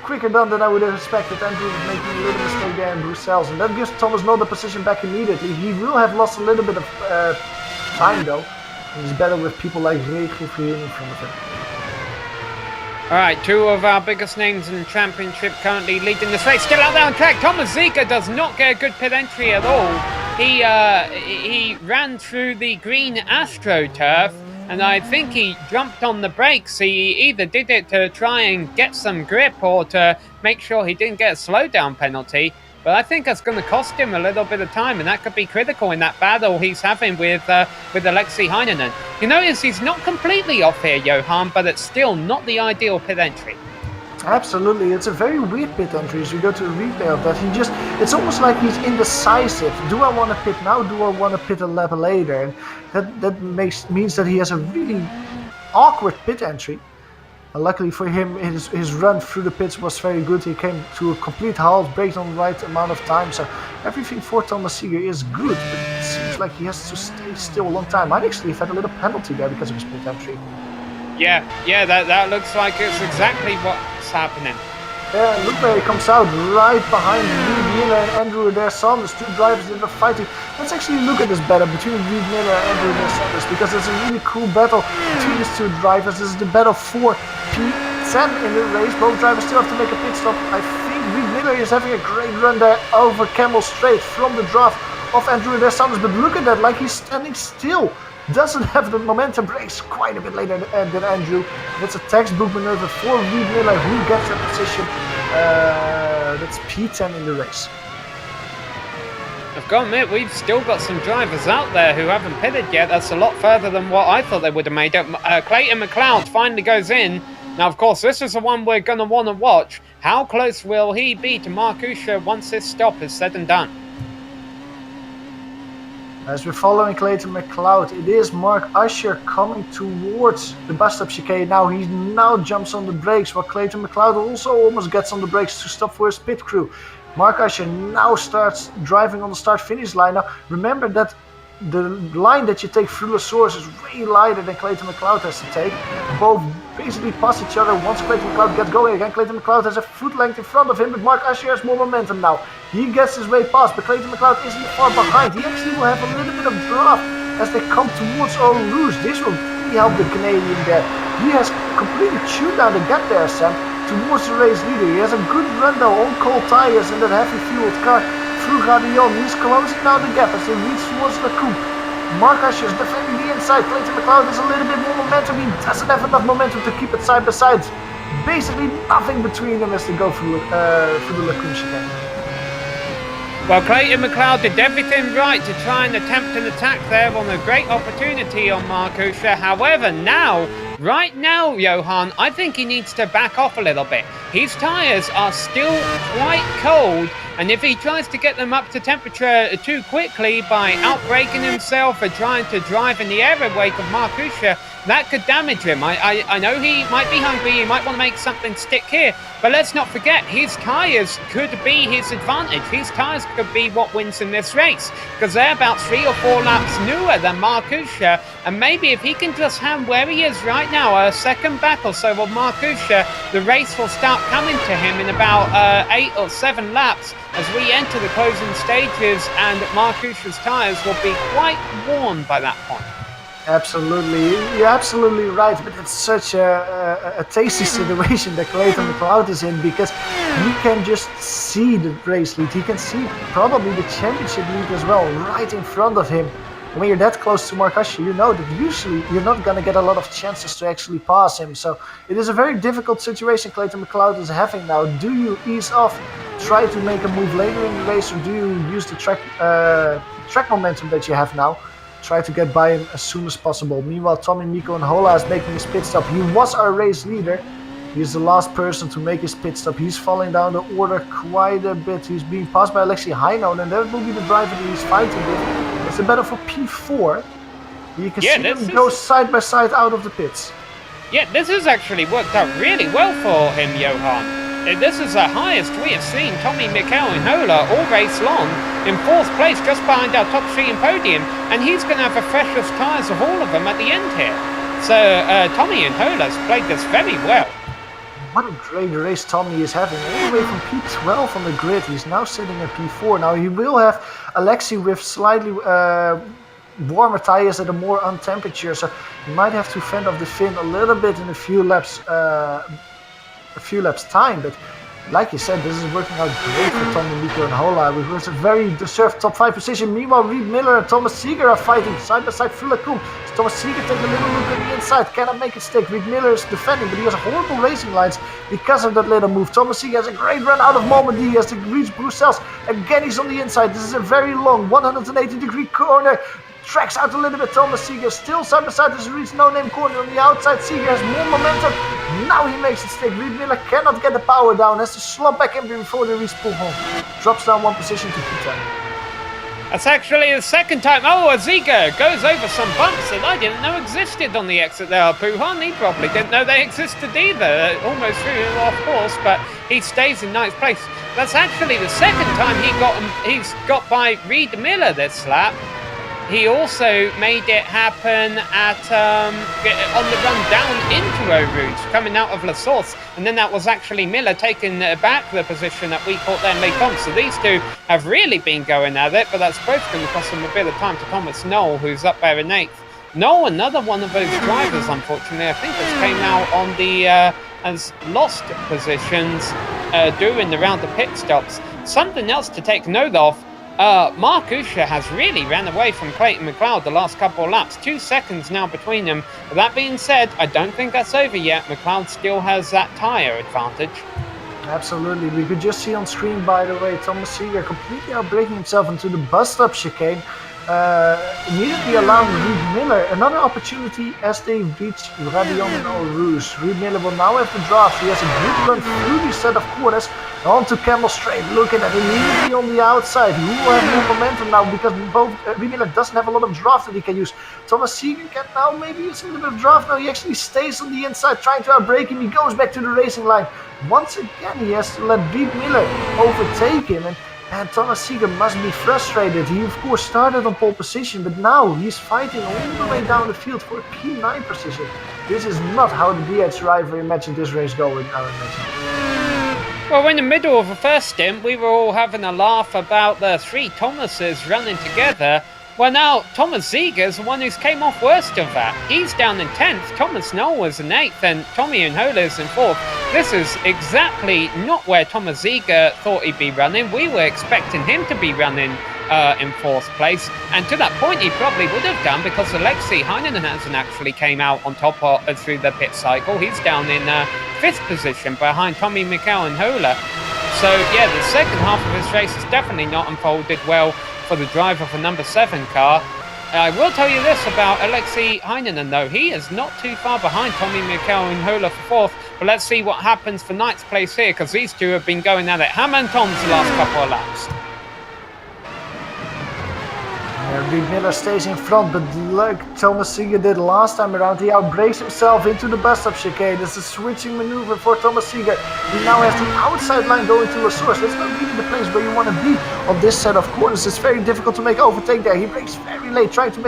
quicker done than I would have expected. Andrew was making a little mistake there in Brussels, and that gives Thomas Noel the position back immediately. He will have lost a little bit of time though, and he's better with people like Ray Griffin in front of him. Alright, 2 of our biggest names in the championship currently leading this race. Still out there on track. Thomas Ziegler does not get a good pit entry at all. He ran through the green AstroTurf, and I think he jumped on the brakes. He either did it to try and get some grip or to make sure he didn't get a slowdown penalty. But I think that's going to cost him a little bit of time, and that could be critical in that battle he's having with Alexei Heinonen. You notice he's not completely off here, Johan, but it's still not the ideal pit entry. Absolutely, it's a very weird pit entry as we go to a replay of that. It's almost like he's indecisive. Do I want to pit now? Do I want to pit a lap later? And that means that he has a really awkward pit entry. And luckily for him, his run through the pits was very good. He came to a complete halt, braked on the right amount of time. So everything for Thomas Ziegler is good, but it seems like he has to stay still a long time. I'd actually have had a little penalty there because of his pit entry. Yeah, that looks like it's exactly what's happening. Yeah, look where he comes out, right behind Reed Miller and Andrew Adair Sanders, 2 drivers that are fighting. Let's actually look at this battle between Reed Miller and Andrew Adair Sanders, because it's a really cool battle between these 2 drivers. This is the battle for P10 in the race. Both drivers still have to make a pit stop. I think Reed Miller is having a great run there over Kemmel Straight from the draft of Andrew Adair Sanders, but look at that, like he's standing still. Doesn't have the momentum, brakes quite a bit later than Andrew. That's a textbook maneuver for Reed Miller, who gets that position. That's P10 in the race. I've got to admit, we've still got some drivers out there who haven't pitted yet. That's a lot further than what I thought they would have made up. Clayton McLeod finally goes in. Now, of course, this is the one we're going to want to watch. How close will he be to Markusha once this stop is said and done? As we're following Clayton McLeod, it is Mark Usher coming towards the bus stop chicane. Now he jumps on the brakes, while Clayton McLeod also almost gets on the brakes to stop for his pit crew. Mark Usher now starts driving on the start-finish line. Now remember that the line that you take through the source is way lighter than Clayton McLeod has to take. Both basically pass each other. Once Clayton McLeod gets going again, Clayton McLeod has a foot length in front of him, but Mark Usher has more momentum now. He gets his way past, but Clayton McLeod isn't far behind. He actually will have a little bit of draft as they come towards Eau Rouge. This will really help the Canadian there. He has completely chewed down the gap there, Sam, towards the race leader. He has a good run though on cold tires in that heavy fueled car through Gardillon. He's closing now the gap as they reach towards the coupe. Mark Usher is defending the inside. Clayton McLeod has a little bit more momentum. He doesn't have enough momentum to keep it side by side. Basically nothing between them as they go through the Lacune chicane. Well, Clayton McLeod did everything right to try and attempt an attack there on a great opportunity on Mark Usher. However, right now, Johan, I think he needs to back off a little bit. His tyres are still quite cold, and if he tries to get them up to temperature too quickly by outbraking himself or trying to drive in the air wake of Mark Usher, that could damage him. I know he might be hungry, he might want to make something stick here, but let's not forget, his tyres could be his advantage. His tyres could be what wins in this race, because they're about 3 or 4 laps newer than Mark Usher, and maybe if he can just hang where he is right now, a second back or so of Mark Usher, the race will start coming to him in about 8 or 7 laps as we enter the closing stages, and Mark Usher's tyres will be quite worn by that point. Absolutely, you're absolutely right, but it's such a tasty situation that Clayton McLeod is in, because he can just see the race lead. He can see probably the championship lead as well right in front of him. When you're that close to Mark Usher, you know that usually you're not going to get a lot of chances to actually pass him. So it is a very difficult situation Clayton McLeod is having now. Do you ease off, try to make a move later in the race, or do you use the track momentum that you have now? Try to get by him as soon as possible. Meanwhile, Tommy, Mikko and Hola is making his pit stop. He was our race leader. He's the last person to make his pit stop. He's falling down the order quite a bit. He's being passed by Alexei Heinonen, and that will be the driver that he's fighting with. It's a battle for P4. You can see them go side by side out of the pits. Yeah, this has actually worked out really well for him, Johan. This is the highest we have seen Tommy, Mikkel and Hola all race long, in 4th place just behind our top 3 in podium, and he's going to have the freshest tyres of all of them at the end here. So Tommy and Hola's played this very well. What a great race Tommy is having, all the way from P12 on the grid. He's now sitting at P4. Now he will have Alexei with slightly warmer tyres at a more untemperature, so he might have to fend off the Finn a little bit in a few laps time, but like you said, this is working out great for Tommy, Mikko and Hola, which was a very deserved top 5 position. Meanwhile, Reed Miller and Thomas Seeger are fighting side by side through Lacune. Thomas Seeger taking a little look at the inside, cannot make it stick. Reed Miller is defending, but he has horrible racing lines because of that little move. Thomas Seeger has a great run out of Normandy. He has to reach Bruxelles. Again, he's on the inside. This is a very long 180-degree corner. Tracks out a little bit. Thomas Seeger still side by side as he reaches No Name corner on the outside. Seeger has more momentum. Now he makes it stick. Reed Miller cannot get the power down. Has to slump back in before they reach Pool home. Drops down 1 position to P10. That's actually the second time. Oh, Aziga goes over some bumps that I didn't know existed on the exit there. Puhan, he probably didn't know they existed either. Almost threw him off course, but he stays in 9th place. That's actually the second time he's got by Reed Miller this lap. He also made it happen at on the run down into Eau Rouge, coming out of La Source, and then that was actually Miller taking back the position that we caught there late on. So these two have really been going at it, but that's both going to cost them a bit of time to Thomas Knoll, who's up there in 8th. Knoll, another one of those drivers, unfortunately, I think has came out on the has lost positions during the round of pit stops. Something else to take note of. Mark Usher has really ran away from Clayton McLeod the last couple of laps. 2 seconds now between them. But that being said, I don't think that's over yet. McLeod still has that tyre advantage. Absolutely. We could just see on screen, by the way, Thomas Seeger completely outbraking himself into the bus stop chicane. Immediately allowing Reed Miller another opportunity as they reach Radion and Eau Rouge. Reed Miller will now have the draft. He has a good run through the set of corners onto Camel Straight. Looking at immediately on the outside. Who will have more momentum now, because both Reed Miller doesn't have a lot of draft that he can use. Thomas Seeger can now maybe use a little bit of draft. Now he actually stays on the inside trying to outbrake him. He goes back to the racing line. Once again, he has to let Reed Miller overtake him, and And Thomas Seeger must be frustrated. He of course started on pole position, but now he's fighting all the way down the field for a P9 position. This is not how the DH driver imagined this race going, I imagine. Well, in the middle of the first stint, we were all having a laugh about the three Thomases running together. Well, now, Thomas Ziegler's the one who's came off worst of that. He's down in 10th, Thomas Knoll was in 8th, and Tommy Unhola's in 4th. This is exactly not where Thomas Ziegler thought he'd be running. We were expecting him to be running in 4th place, and to that point he probably would have done, because Alexei Heinonen hasn't actually came out on top through the pit cycle. He's down in 5th position behind Tommy Mikel Unhola. So, yeah, the second half of this race has definitely not unfolded well for the driver of the number 7 car. I will tell you this about Alexei Heinonen though, he is not too far behind Tommy Mikel Unhola for 4th, but let's see what happens for 9th place here, because these two have been going at it ham and tons the last couple of laps. Reed Miller stays in front, but like Thomas Seeger did last time around, he outbrakes himself into the bus stop chicane. It's a switching maneuver for Thomas Seeger. He now has the outside line going to a source. That's not really the place where you want to be on this set of corners. It's very difficult to make overtake there. He brakes very late, trying to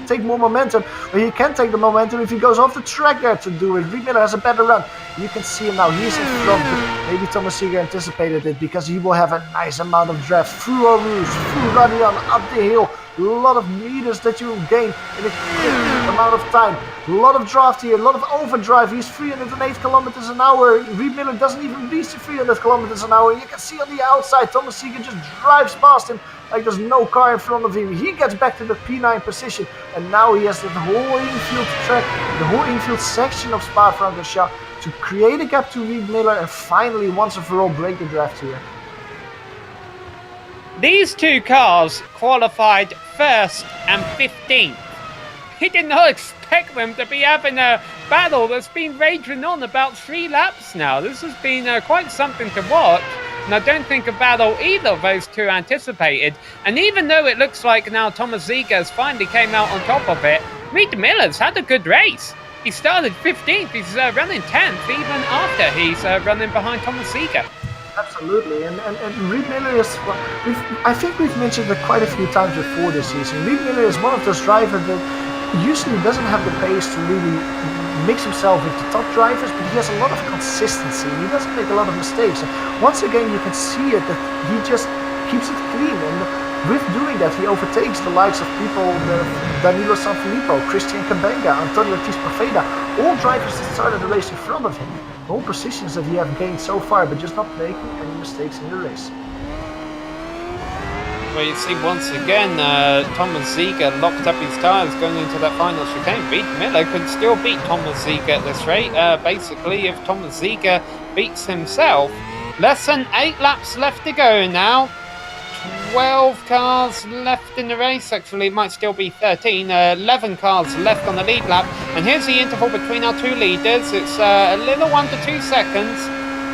take more momentum, but he can take the momentum if he goes off the track there to do it. Reed Miller has a better run. You can see him now, he's in front, but maybe Thomas Seeger anticipated it, because he will have a nice amount of draft through Eau Rouge, through Radion, up the hill. A lot of meters that you gain in a quick amount of time. A lot of draft here, a lot of overdrive. He's 308 kilometers an hour. Reed Miller doesn't even reach the 300 kilometers an hour. You can see on the outside, Thomas Seeger just drives past him like there's no car in front of him. He gets back to the P9 position, and now he has the whole infield track, the whole infield section of Spa-Francorchamps to create a gap to Reed Miller and finally, once and for all, break the draft here. These two cars qualified 1st and 15th. He did not expect them to be having a battle that's been raging on about 3 laps now. This has been quite something to watch, and I don't think a battle either of those two anticipated. And even though it looks like now Thomas Ziegler has finally came out on top of it, Reed Miller's had a good race. He started 15th, he's running 10th even after he's running behind Thomas Ziegler. Absolutely, and Reed Miller is, well, I think we've mentioned it quite a few times before this season. Reed Miller is one of those drivers that usually doesn't have the pace to really mix himself with the top drivers, but he has a lot of consistency. He doesn't make a lot of mistakes. And once again, you can see it that he just keeps it clean, and with doing that, he overtakes the likes of people, Danilo Sanfilippo, Christian Cabenga, Antonio Ortiz Poveda, all drivers that started the race in front of him. All positions that he have gained so far, but just not making any mistakes in the race. Well, you see once again, Thomas Ziegler locked up his tyres going into that final chicane. Reed Miller could still beat Thomas Ziegler at this rate. Basically, if Thomas Ziegler beats himself, less than 8 laps left to go now. 12 cars left in the race. Actually, it might still be 13. 11 cars left on the lead lap. And here's the interval between our two leaders. It's a little 1 to 2 seconds.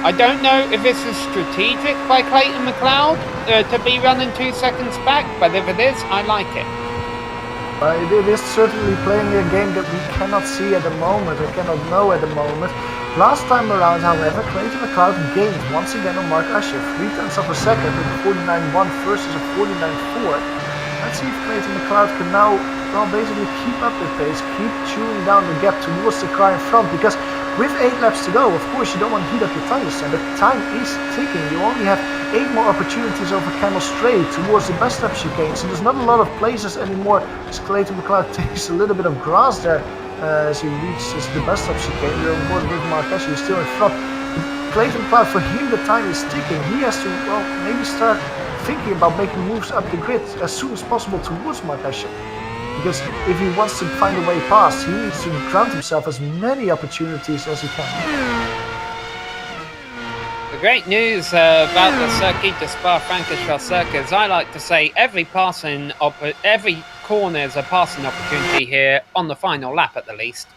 I don't know if this is strategic by Clayton McLeod to be running 2 seconds back, but if it is, I like it. It is certainly playing a game that we cannot see at the moment, or cannot know at the moment. Last time around, however, Clayton McLeod gained once again on Mark Usher, 0.3 of a second with a 49.1 versus a 49.4. Let's see if Clayton McLeod can now, well, basically keep up the pace, keep chewing down the gap towards the car in front, because with 8 laps to go, of course, you don't want to heat up your tires, and the time is ticking. You only have 8 more opportunities over Camel Straight towards the bus stop chicane, so there's not a lot of places anymore as Clayton McLeod takes a little bit of grass there as he reaches the bus stop chicane. We're on board with Mark Ashley, still in front. Clayton McLeod, for him, the time is ticking. He has to, well, maybe start thinking about making moves up the grid as soon as possible towards Mark Ashley. Because if he wants to find a way past, he needs to grant himself as many opportunities as he can. The great news about the circuit, the Spa-Francorchamps circuit, as I like to say, every corner is a passing opportunity here on the final lap at the least.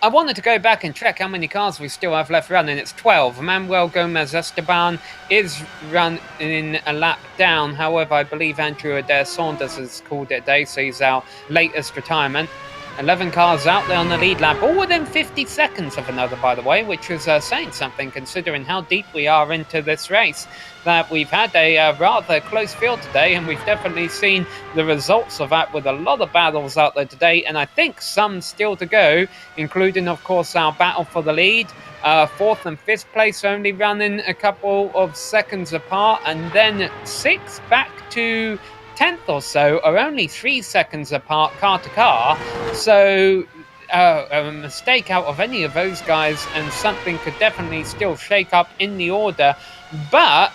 I wanted to go back and check how many cars we still have left running. It's 12. Manuel Gomez Esteban is running a lap down. However, I believe Andrew Adair Saunders has called it a day, so he's our latest retirement. 11 cars out there on the lead lap, all within 50 seconds of another, by the way, which is saying something considering how deep we are into this race. That we've had a rather close field today, and we've definitely seen the results of that with a lot of battles out there today, and I think some still to go, including, of course, our battle for the lead. 4th and 5th place only running a couple of seconds apart, and then 6th back to 10th or so are only 3 seconds apart car to car. So a mistake out of any of those guys and something could definitely still shake up in the order. But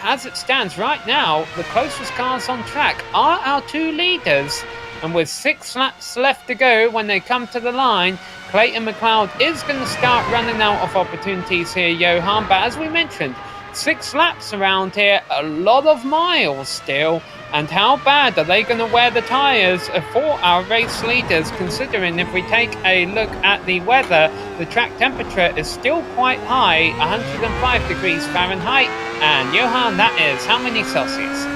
as it stands right now, the closest cars on track are our 2 leaders, and with 6 laps left to go when they come to the line, Clayton McLeod is going to start running out of opportunities here, Johan. But as we mentioned, 6 laps around here, a lot of miles still. And how bad are they going to wear the tyres for our race leaders, considering if we take a look at the weather, the track temperature is still quite high, 105 degrees Fahrenheit. And Johan, that is how many Celsius?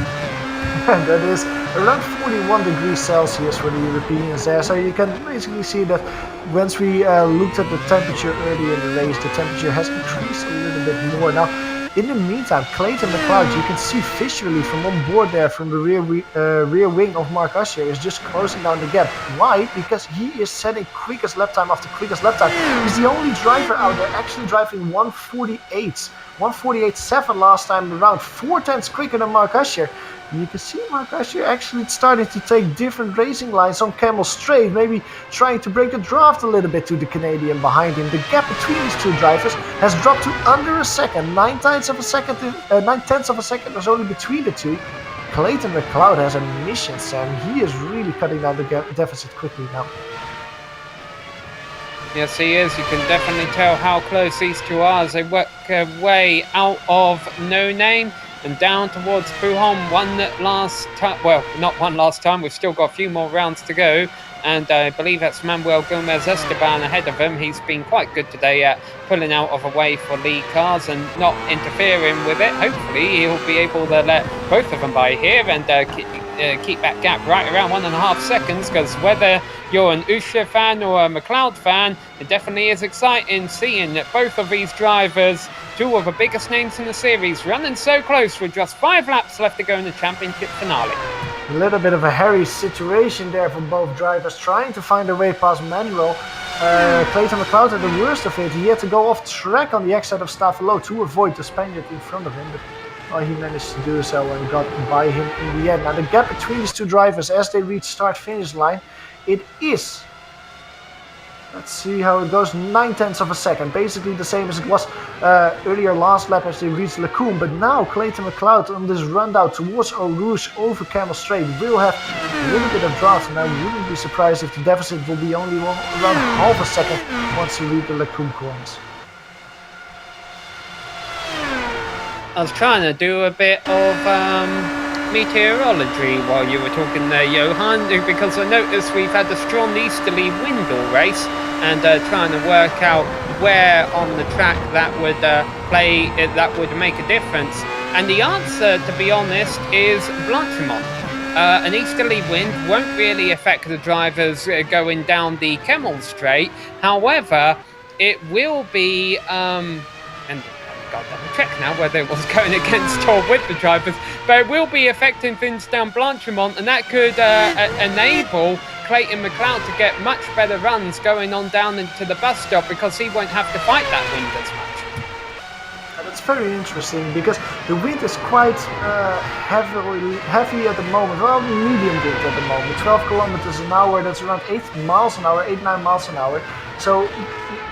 That is around 41 degrees Celsius for the Europeans there. So you can basically see that once we looked at the temperature earlier in the race, the temperature has increased a little bit more. Now, in the meantime, Clayton McLeod, you can see visually from on board there, from the rear wing of Mark Usher, is just closing down the gap. Why? Because he is setting quickest lap time after quickest lap time. He's the only driver out there actually driving 148.7 last time around, 4/10 quicker than Mark Usher. You can see Mark Usher actually starting to take different racing lines on Camel Straight, maybe trying to break the draft a little bit to the Canadian behind him. The gap between these 2 drivers has dropped to under a second. 9/10 of a second is only between the 2. Clayton McLeod has a mission, Sam. He is really cutting down the deficit quickly now. Yes, he is. You can definitely tell how close these 2 are as they work their way out of No Name and down towards Pujon. Not one last time, we've still got a few more rounds to go, and I believe that's Manuel Gomez Esteban ahead of him. He's been quite good today at pulling out of a way for lead cars and not interfering with it. Hopefully he'll be able to let both of them by here and keep that gap right around 1.5 seconds, because whether you're an Usher fan or a McLeod fan, it definitely is exciting seeing that both of these drivers, 2 of the biggest names in the series, running so close with just 5 laps left to go in the championship finale. A little bit of a hairy situation there for both drivers, trying to find their way past Manuel. Clayton McLeod had the worst of it. He had to go off track on the exit of Stavelo to avoid the Spaniard in front of him. But he managed to do so and got by him in the end. Now the gap between these 2 drivers as they reach start-finish line, it is, let's see how it goes, 9/10 of a second. Basically the same as it was earlier last lap as they reached Lacombe. But now Clayton McLeod on this rundown towards Eau Rouge over Camel Straight will have a little bit of draft, and I wouldn't be surprised if the deficit will be only around half a second once you reach the Lacombe corners. I was trying to do a bit of meteorology while you were talking there, Johan, because I noticed we've had a strong easterly wind all race, and trying to work out where on the track that would that would make a difference. And the answer, to be honest, is Blanchimont. An easterly wind won't really affect the drivers going down the Kemmel Straight. However, it will be and I've got to double check now whether it was going against or with the drivers, but it will be affecting things down Blanchimont, and that could enable Clayton McLeod to get much better runs going on down into the bus stop, because he won't have to fight that wind as much. That's very interesting, because the wind is quite heavy at the moment, well, medium wind at the moment, 12 kilometers an hour, that's around 8 miles an hour, 8-9 miles an hour. So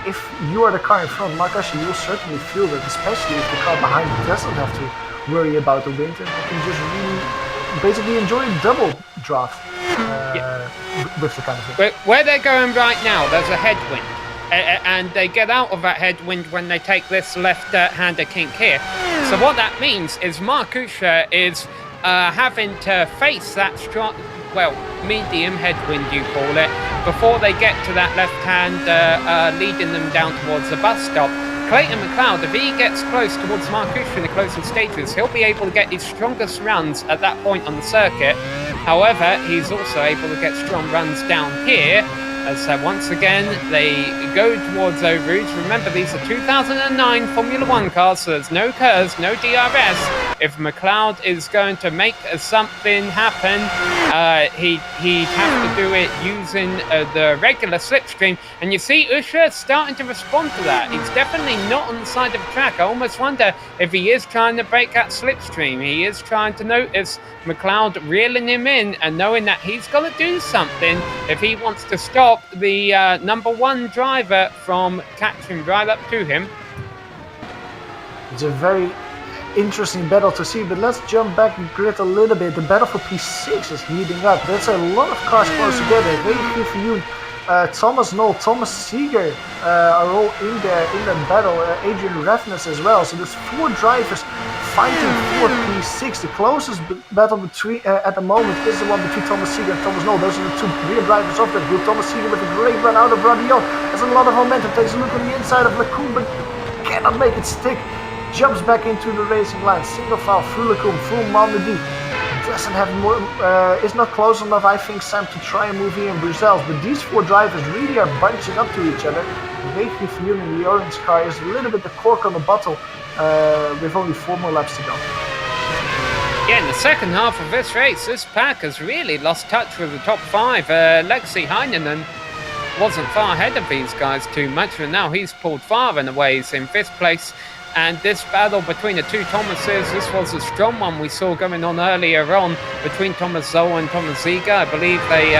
if you are the car in front, Mark Usher, you'll certainly feel it, especially if the car behind you doesn't have to worry about the wind, and you can just really basically enjoy a double draft with the kind of thing. Where they're going right now, there's a headwind. And they get out of that headwind when they take this left-hander kink here. So what that means is Mark Usher is having to face that strong, well, medium headwind you call it, before they get to that left hand leading them down towards the bus stop. Clayton McLeod, if he gets close towards Mark Usher in the closing stages, he'll be able to get his strongest runs at that point on the circuit. However, he's also able to get strong runs down here So once again, they go towards Eau Rouge. Remember, these are 2009 Formula One cars, so there's no KERS, no DRS. If McLeod is going to make something happen, he'd have to do it using the regular slipstream. And you see Usher starting to respond to that. He's definitely not on the side of the track. I almost wonder if he is trying to break that slipstream. He is trying to notice McLeod reeling him in and knowing that he's got to do something if he wants to stop the number one driver from catching right up to him. It's a very interesting battle to see, but let's jump back the grid a little bit. The battle for P6 is heating up. That's a lot of cars close together. Very few. Thomas Knoll, Thomas Seeger are all in that battle. Adrian Rafness as well. So there's 4 drivers fighting for P6. The closest battle between at the moment is the one between Thomas Seeger and Thomas Knoll. Those are the 2 rear drivers of that group. Thomas Seeger with a great run out of Radio. Has a lot of momentum. Takes a look on the inside of Lacoum, but cannot make it stick. Jumps back into the racing line. Single file through Lacoum, through Malmedy. Doesn't have more, is not close enough, I think, Sam, to try and move here in Brussels. But these 4 drivers really are bunching up to each other. Maybe feeling the orange car is a little bit the cork on the bottle with only 4 more laps to go. Yeah, in the second half of this race, this pack has really lost touch with the top 5. Lexi Heinonen wasn't far ahead of these guys too much, and now he's pulled far and away. He's in 5th place. And this battle between the 2 Thomases, this was a strong one we saw going on earlier on between Thomas Zoll and Thomas Ziege. I believe they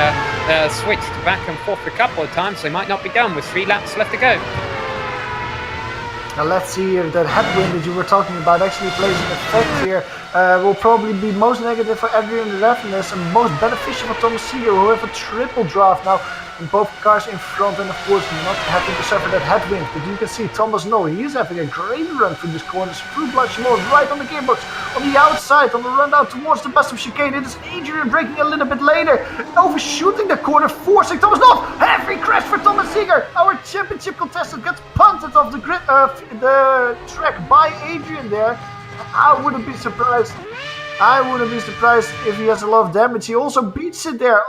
switched back and forth a couple of times. They might not be done with 3 laps left to go. Now let's see if that headwind that you were talking about actually plays an effect here. Will probably be most negative for Adrian Rafness and most beneficial for Thomas Seeger, who have a triple draft now. And both cars in front, and of course not having to suffer that headwind. But you can see Thomas Knoll, he is having a great run through this corners, through Blanchimont, right on the gearbox, on the outside, on the run down towards the best of chicane. It is Adrian braking a little bit later, overshooting the corner, forcing Thomas Knoll. Heavy crash for Thomas Seeger. Our championship contestant gets punted off the grid, the track by Adrian there. I wouldn't be surprised. I wouldn't be surprised if he has a lot of damage. He also beats it there.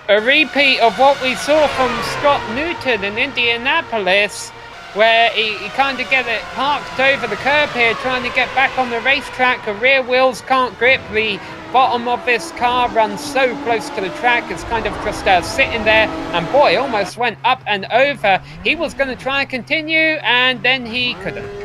A repeat of what we saw from Scott Newton in Indianapolis, where he kind of get it parked over the curb here, trying to get back on the racetrack. The rear wheels can't grip. The bottom of this car runs so close to the track, it's kind of just sitting there, and boy, almost went up and over. He was going to try and continue, and then he couldn't.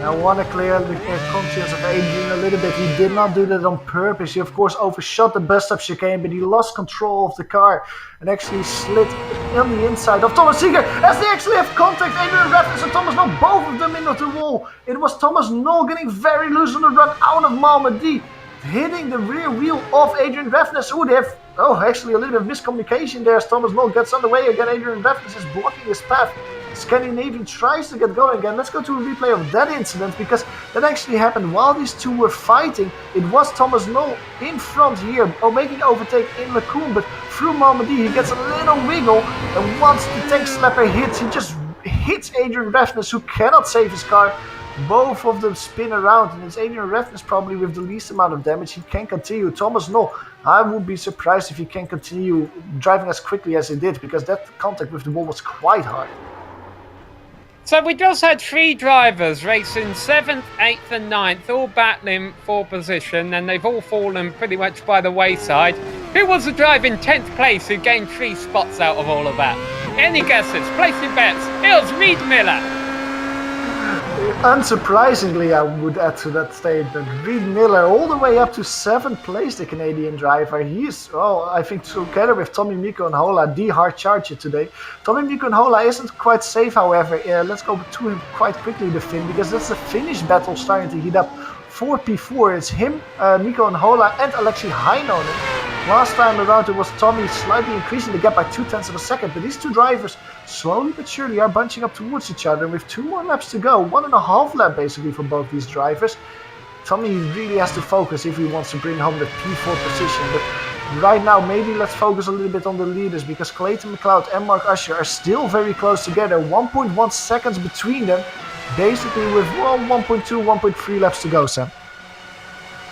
I want to clear the conscience of Adrian a little bit. He did not do that on purpose. He of course overshot the bus stop chicane, but he lost control of the car and actually slid on the inside of Thomas Seeger as they actually have contact. Adrian Rafness and Thomas Knoll, both of them into the wall. It was Thomas Knoll getting very loose on the run out of Malmedy, hitting the rear wheel of Adrian Rafness, who would have, actually a little bit of miscommunication there as Thomas Knoll gets on the way again. Adrian Rafness is blocking his path. Scandinavian tries to get going again. Let's go to a replay of that incident, because that actually happened while these 2 were fighting. It was Thomas Knoll in front here, making overtake in Lacoum, but through Malmedy he gets a little wiggle, and once the tank slapper hits, he just hits Adrian Rafness, who cannot save his car. Both of them spin around, and it's Adrian Rafness probably with the least amount of damage. He can continue. Thomas Knoll, I would be surprised if he can continue driving as quickly as he did, because that contact with the wall was quite hard. So we just had 3 drivers racing 7th, 8th and 9th, all battling for position, and they've all fallen pretty much by the wayside. Who was the driver in 10th place who gained 3 spots out of all of that? Any guesses? Place your bets. It was Reed Miller. Unsurprisingly, I would add to that statement, Reed Miller all the way up to 7th place, the Canadian driver. He is, I think together with Tommy Mikko and Hola, the hard charger today. Tommy Mikko and Hola isn't quite safe, however. Let's go to him quite quickly, the Finn, because that's the Finnish battle starting to heat up. 4P4, it's him, Mikko and Hola, and Alexi Heinonen. Last time around it was Tommy slightly increasing the gap by 0.2 of a second, but these 2 drivers slowly but surely are bunching up towards each other, and with 2 more laps to go, 1.5 lap basically for both these drivers. Tommy really has to focus if he wants to bring home the P4 position, but right now maybe let's focus a little bit on the leaders, because Clayton McLeod and Mark Usher are still very close together, 1.1 seconds between them, basically with 1.2, 1.3 laps to go, Sam.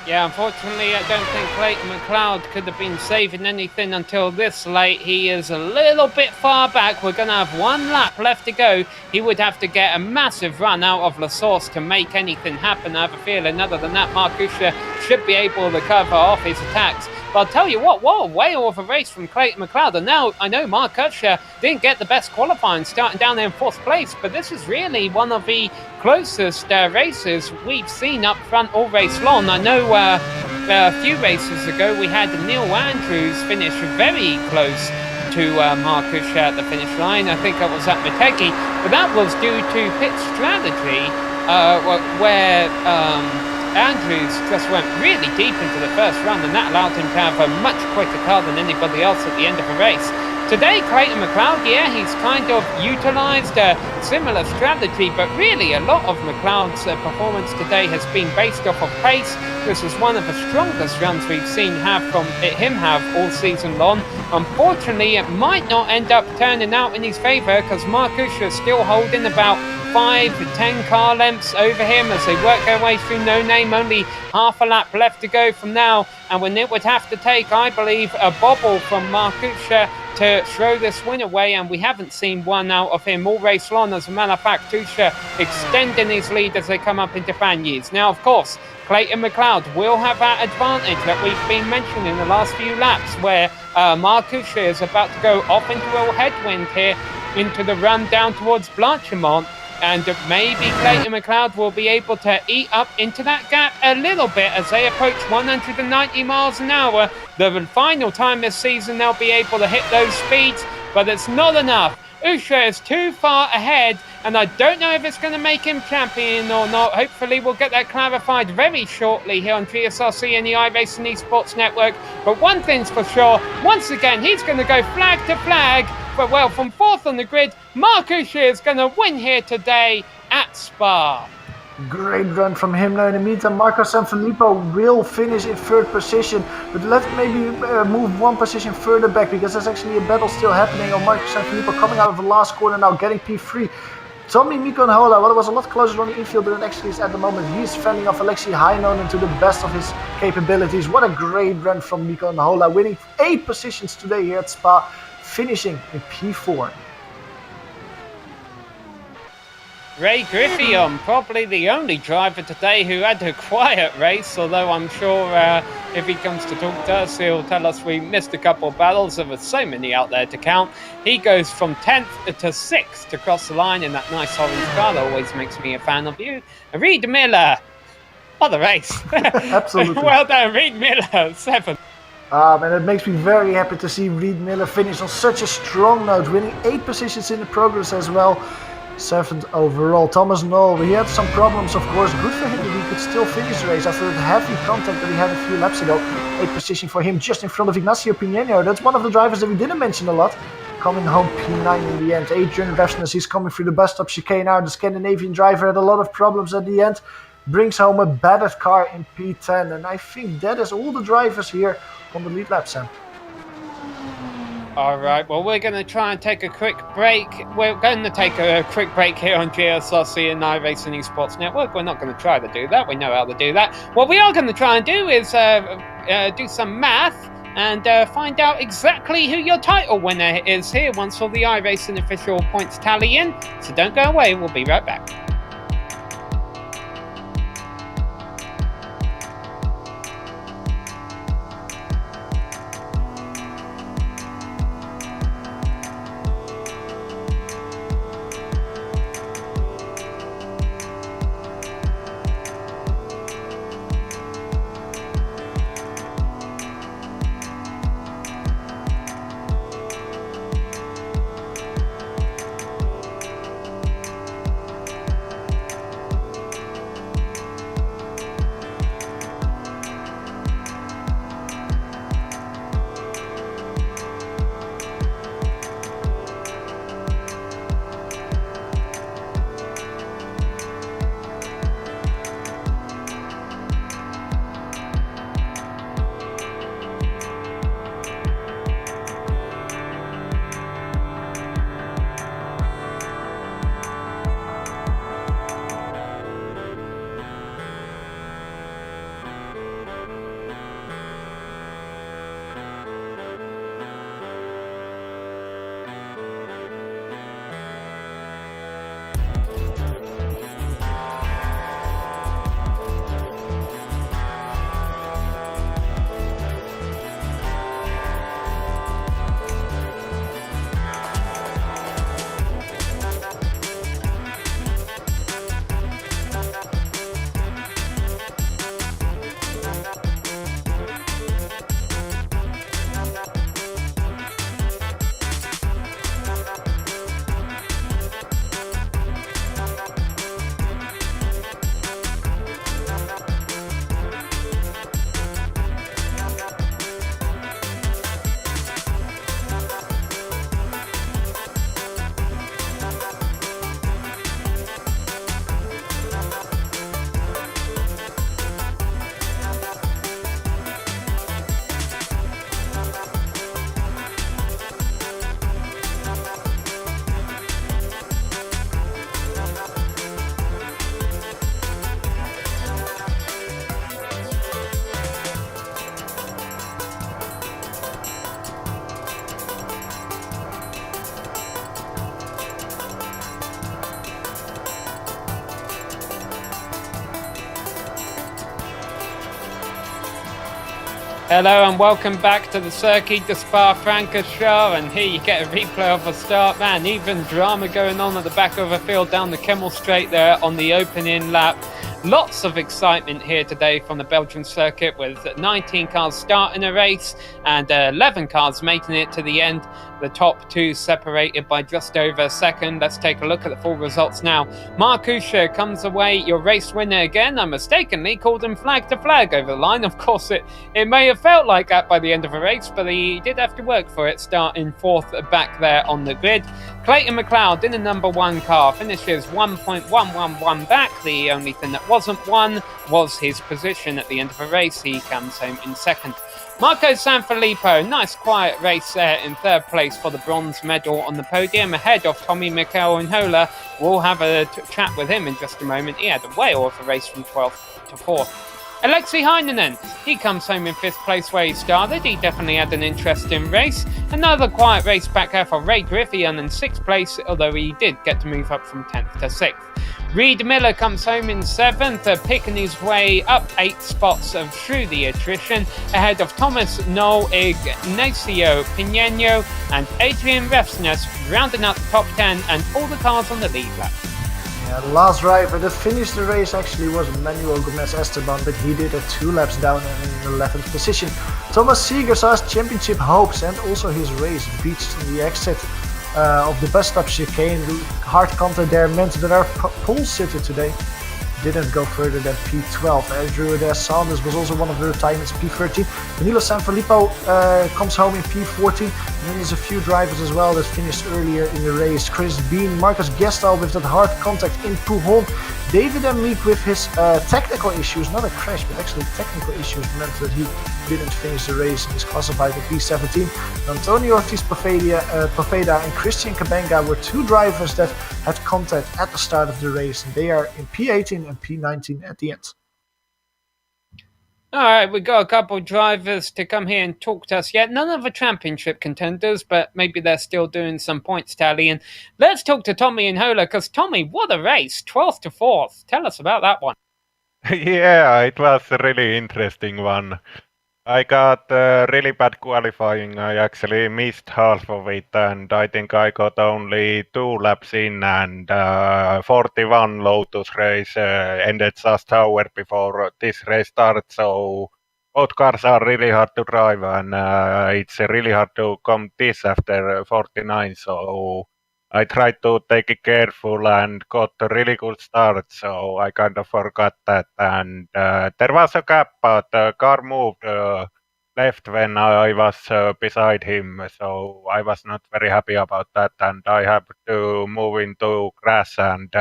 Yeah, unfortunately, I don't think Clayton McLeod could have been saving anything until this late. He is a little bit far back. We're going to have one lap left to go. He would have to get a massive run out of La Source to make anything happen. I have a feeling other than that, Marcusha should be able to cover off his attacks. But I'll tell you what a whale of a race from Clayton McLeod. And now I know Marcusha didn't get the best qualifying, starting down there in 4th place, but this is really one of the closest races we've seen up front all race long. I know a few races ago we had Neil Andrews finish very close to Marcusha at the finish line. I think that was at Motegi, but that was due to pit strategy, where Andrews just went really deep into the first run, and that allowed him to have a much quicker car than anybody else at the end of the race. Today, Clayton McLeod, yeah, he's kind of utilised a similar strategy, but really a lot of McLeod's performance today has been based off of pace. This is one of the strongest runs we've seen him have all season long. Unfortunately, it might not end up turning out in his favour, because Marcusha is still holding about 5 to 10 car lengths over him as they work their way through No Name. Only half a lap left to go from now, and when it would have to take, I believe, a bobble from Marcusha to throw this win away, and we haven't seen one out of him all race long. As a matter of fact, Tusha extending his lead as they come up into Banyes. Now, of course, Clayton McLeod will have that advantage that we've been mentioning in the last few laps, where Marcusha is about to go off into a headwind here into the run down towards Blanchimont. And maybe Clayton McLeod will be able to eat up into that gap a little bit as they approach 190 miles an hour. The final time this season they'll be able to hit those speeds, but it's not enough. Usha is too far ahead, and I don't know if it's going to make him champion or not. Hopefully we'll get that clarified very shortly here on GSRC and the iRacing Esports Network. But one thing's for sure, once again, he's going to go flag to flag. But well, from 4th on the grid, Marcusha is going to win here today at Spa. Great run from him. Now in the meantime, Marco Sanfilippo will finish in 3rd position, but let's maybe move one position further back, because there's actually a battle still happening on Marco Sanfilippo coming out of the last corner now, getting P3. Tommy Mikonhola, well, it was a lot closer on the infield than it actually is at the moment. He's fending off Alexei Heinonen to the best of his capabilities. What a great run from Mikonhola, winning 8 positions today here at Spa, finishing in P4. Ray Griffithon, probably the only driver today who had a quiet race, although I'm sure if he comes to talk to us, he'll tell us we missed a couple of battles. There were so many out there to count. He goes from 10th to 6th to cross the line in that nice orange car. That always makes me a fan of you. Reed Miller, what a race. Absolutely. Well done, Reed Miller, 7th. And it makes me very happy to see Reed Miller finish on such a strong note, winning 8 positions in the progress as well. 7th overall. Thomas Knoll, he had some problems, of course. Good for him that he could still finish the race after the heavy contact that he had a few laps ago. 8th position for him, just in front of Ignacio Pinheiro. That's one of the drivers that we didn't mention a lot. Coming home P9 in the end. Adrian Rasmus, he's coming through the bus stop chicane now. The Scandinavian driver had a lot of problems at the end. Brings home a battered car in P10. And I think that is all the drivers here on the lead lap, Sam. Alright, well, we're going to try and take a quick break. We're going to take a quick break here on GSRC and iRacing Esports Network. We're not going to try to do that. We know how to do that. What we are going to try and do is do some math and find out exactly who your title winner is here once all the iRacing official points tally in. So don't go away. We'll be right back. Hello and welcome back to the Circuit de Spa-Francorchamps, and here you get a replay of the start. Man, even drama going on at the back of the field down the Kemmel Straight there on the opening lap. Lots of excitement here today from the Belgian circuit, with 19 cars starting a race and 11 cars making it to the end. The top two separated by just over a second. Let's take a look at the full results now. Mark Usher comes away your race winner again. I mistakenly called him flag to flag over the line. Of course, it may have felt like that by the end of the race, but he did have to work for it, starting fourth back there on the grid. Clayton McLeod in the number one car finishes 1.111 back. The only thing that wasn't won was his position at the end of the race. He comes home in second. Marco Sanfilippo, nice quiet race there in third place for the bronze medal on the podium, ahead of Tommy Michael-Nhola. We'll have a chat with him in just a moment. He had a whale of a race from 12th to 4th. Alexi Heinonen, he comes home in 5th place where he started. He definitely had an interesting race. Another quiet race back there for Ray Griffey in 6th place, although he did get to move up from 10th to 6th. Reed Miller comes home in 7th, picking his way up 8 spots through the attrition, ahead of Thomas Noel, Ignacio Pineno and Adrian Refsnes, rounding out the top 10 and all the cars on the lead lap. Yeah, the last driver that finished the race actually was Manuel Gomez Esteban, but he did it 2 laps down in 11th position. Thomas Seeger saw his championship hopes and also his race beached in the exit of the bus stop chicane. Hard contact there meant that our pole sitter today didn't go further than P12. Andrew Sanders was also one of the retirements, P13. Danilo Sanfilippo comes home in P14. And then there's a few drivers as well that finished earlier in the race. Chris Bean, Marcus Gestal with that hard contact in Pouhon. David Amick with his technical issues, not a crash, but actually technical issues meant that he didn't finish the race and is classified in P17. Antonio Ortiz Poveda and Christian Cabenga were 2 drivers that had contact at the start of the race, and they are in P18 and P19 at the end. All right, we've got a couple of drivers to come here and talk to us yet. None of the championship contenders, but maybe they're still doing some points tallying. Let's talk to Tommy Nhola, because Tommy, what a race, 12th to 4th. Tell us about that one. Yeah, it was a really interesting one. I got really bad qualifying. I actually missed half of it, and I think I got only 2 laps in, and 41 Lotus race ended just hour before this race starts. So both cars are really hard to drive, and it's really hard to come this after 49. So I tried to take it careful and got a really good start, so I kind of forgot that. And there was a gap, but the car moved left when I was beside him, so I was not very happy about that. And I have to move into grass, and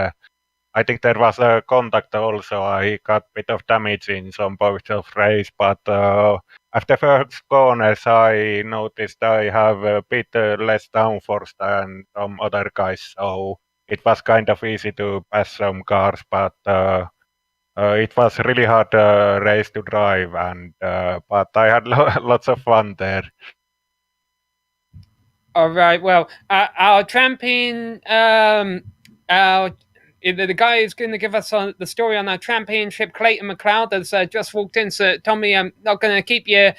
I think there was a contact also. I got a bit of damage in some points of race, but after first corners, I noticed I have a bit less downforce than some other guys, so it was kind of easy to pass some cars, but it was a really hard race to drive, and but I had lots of fun there. All right, well, our champion, the guy who's going to give us the story on our championship, Clayton McLeod, has just walked in. So, Tommy, I'm not going to keep you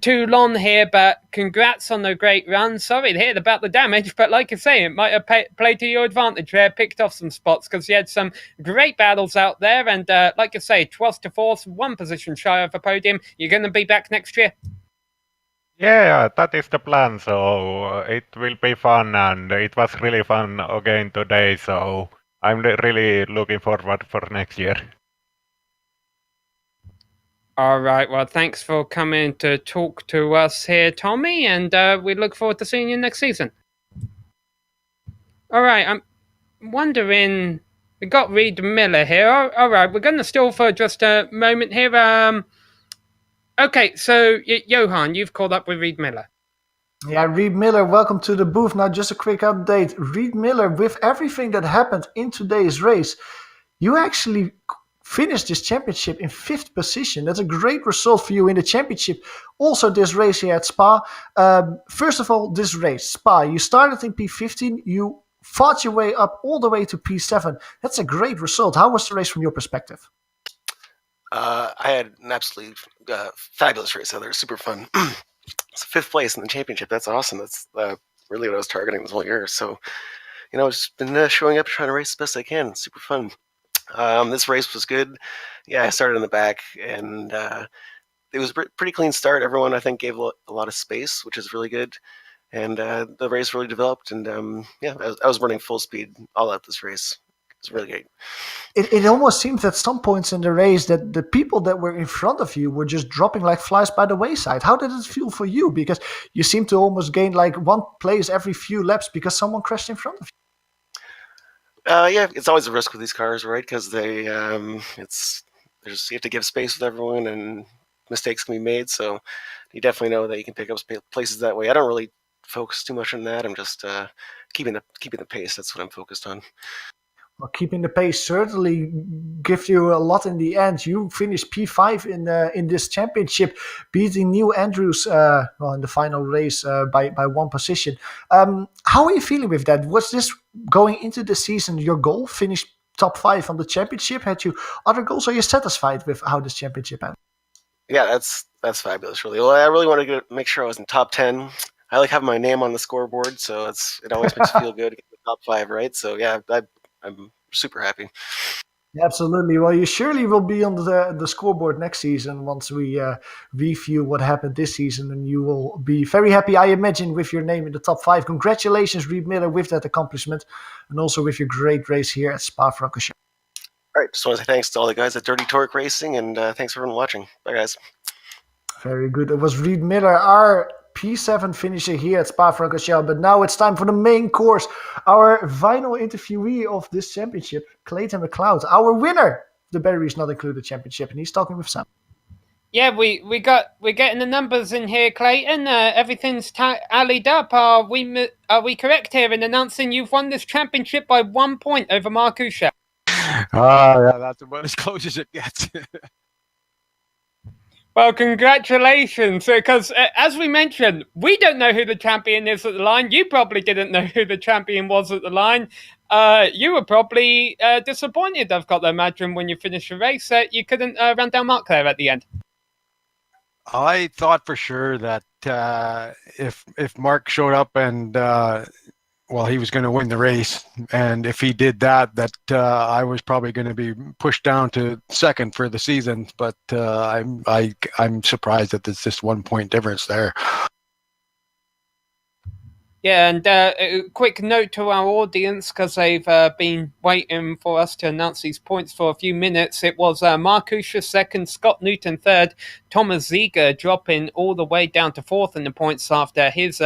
too long here, but congrats on the great run. Sorry to hear about the damage, but like I say, it might have played to your advantage there, picked off some spots, because you had some great battles out there. And like I say, 12th to 4th, 1 position shy of a podium. You're going to be back next year? Yeah, that is the plan. So it will be fun, and it was really fun again today. So I'm really looking forward for next year. All right. Well, thanks for coming to talk to us here, Tommy, and we look forward to seeing you next season. All right. I'm wondering, we got Reed Miller here. All right. We're going to stall for just a moment here. Okay. So, Johan, you've called up with Reed Miller. Yeah, Reed Miller, welcome to the booth. Now, just a quick update. Reed Miller, with everything that happened in today's race, you actually finished this championship in 5th position. That's a great result for you in the championship. Also, this race here at Spa. First of all, this race, Spa, you started in P15. You fought your way up all the way to P7. That's a great result. How was the race from your perspective? I had an absolutely fabulous race out there. Super fun. So 5th place in the championship. That's awesome. That's really what I was targeting this whole year. So, just been showing up, trying to race the best I can. Super fun. This race was good. Yeah, I started in the back, and it was a pretty clean start. Everyone, I think, gave a lot of space, which is really good. And the race really developed. And I was running full speed all out this race. It's really great. It almost seems at some points in the race that the people that were in front of you were just dropping like flies by the wayside. How did it feel for you? Because you seem to almost gain like 1 place every few laps because someone crashed in front of you. Yeah, it's always a risk with these cars, right? Because you have to give space with everyone, and mistakes can be made. So you definitely know that you can pick up places that way. I don't really focus too much on that. I'm just keeping the pace. That's what I'm focused on. Well, keeping the pace certainly gives you a lot in the end. You finished P5 in this championship, beating Neil Andrews in the final race by 1 position. How are you feeling with that? Was this going into the season your goal? Finish top 5 on the championship? Had you other goals? Are you satisfied with how this championship ended? Yeah, that's fabulous. Really, well, I really wanted to make sure I was in top 10. I like having my name on the scoreboard, so it always makes me feel good to get the top 5, right? So yeah, I'm super happy. Absolutely. Well, you surely will be on the scoreboard next season once we review what happened this season, and you will be very happy, I imagine, with your name in the top 5. Congratulations, Reed Miller, with that accomplishment, and also with your great race here at Spa-Francorchamps. All right, just want to say thanks to all the guys at Dirty Torque Racing, and thanks for everyone watching. Bye, guys. Very good. It was Reed Miller, our P7 finisher here at Spa-Francorchamps. But now it's time for the main course. Our final interviewee of this championship, Clayton McLeod, our winner, the Batteries Not Included championship, and he's talking with Sam. Yeah, we're getting the numbers in here, Clayton. Everything's tallied up. Are we correct here in announcing you've won this championship by 1 point over Markusha? Yeah, that's about as close as it gets. Well, congratulations, because as we mentioned, we don't know who the champion is at the line. You probably didn't know who the champion was at the line. You were probably disappointed, I've got to imagine, when you finished the race. You couldn't run down Mark there at the end. I thought for sure that if Mark showed up and he was going to win the race, and if he did that I was probably going to be pushed down to second for the season. But I'm surprised that there's just 1 point difference there. Yeah, and a quick note to our audience, because they've been waiting for us to announce these points for a few minutes. It was Markusha second, Scott Newton third, Thomas Ziegler dropping all the way down to fourth in the points after his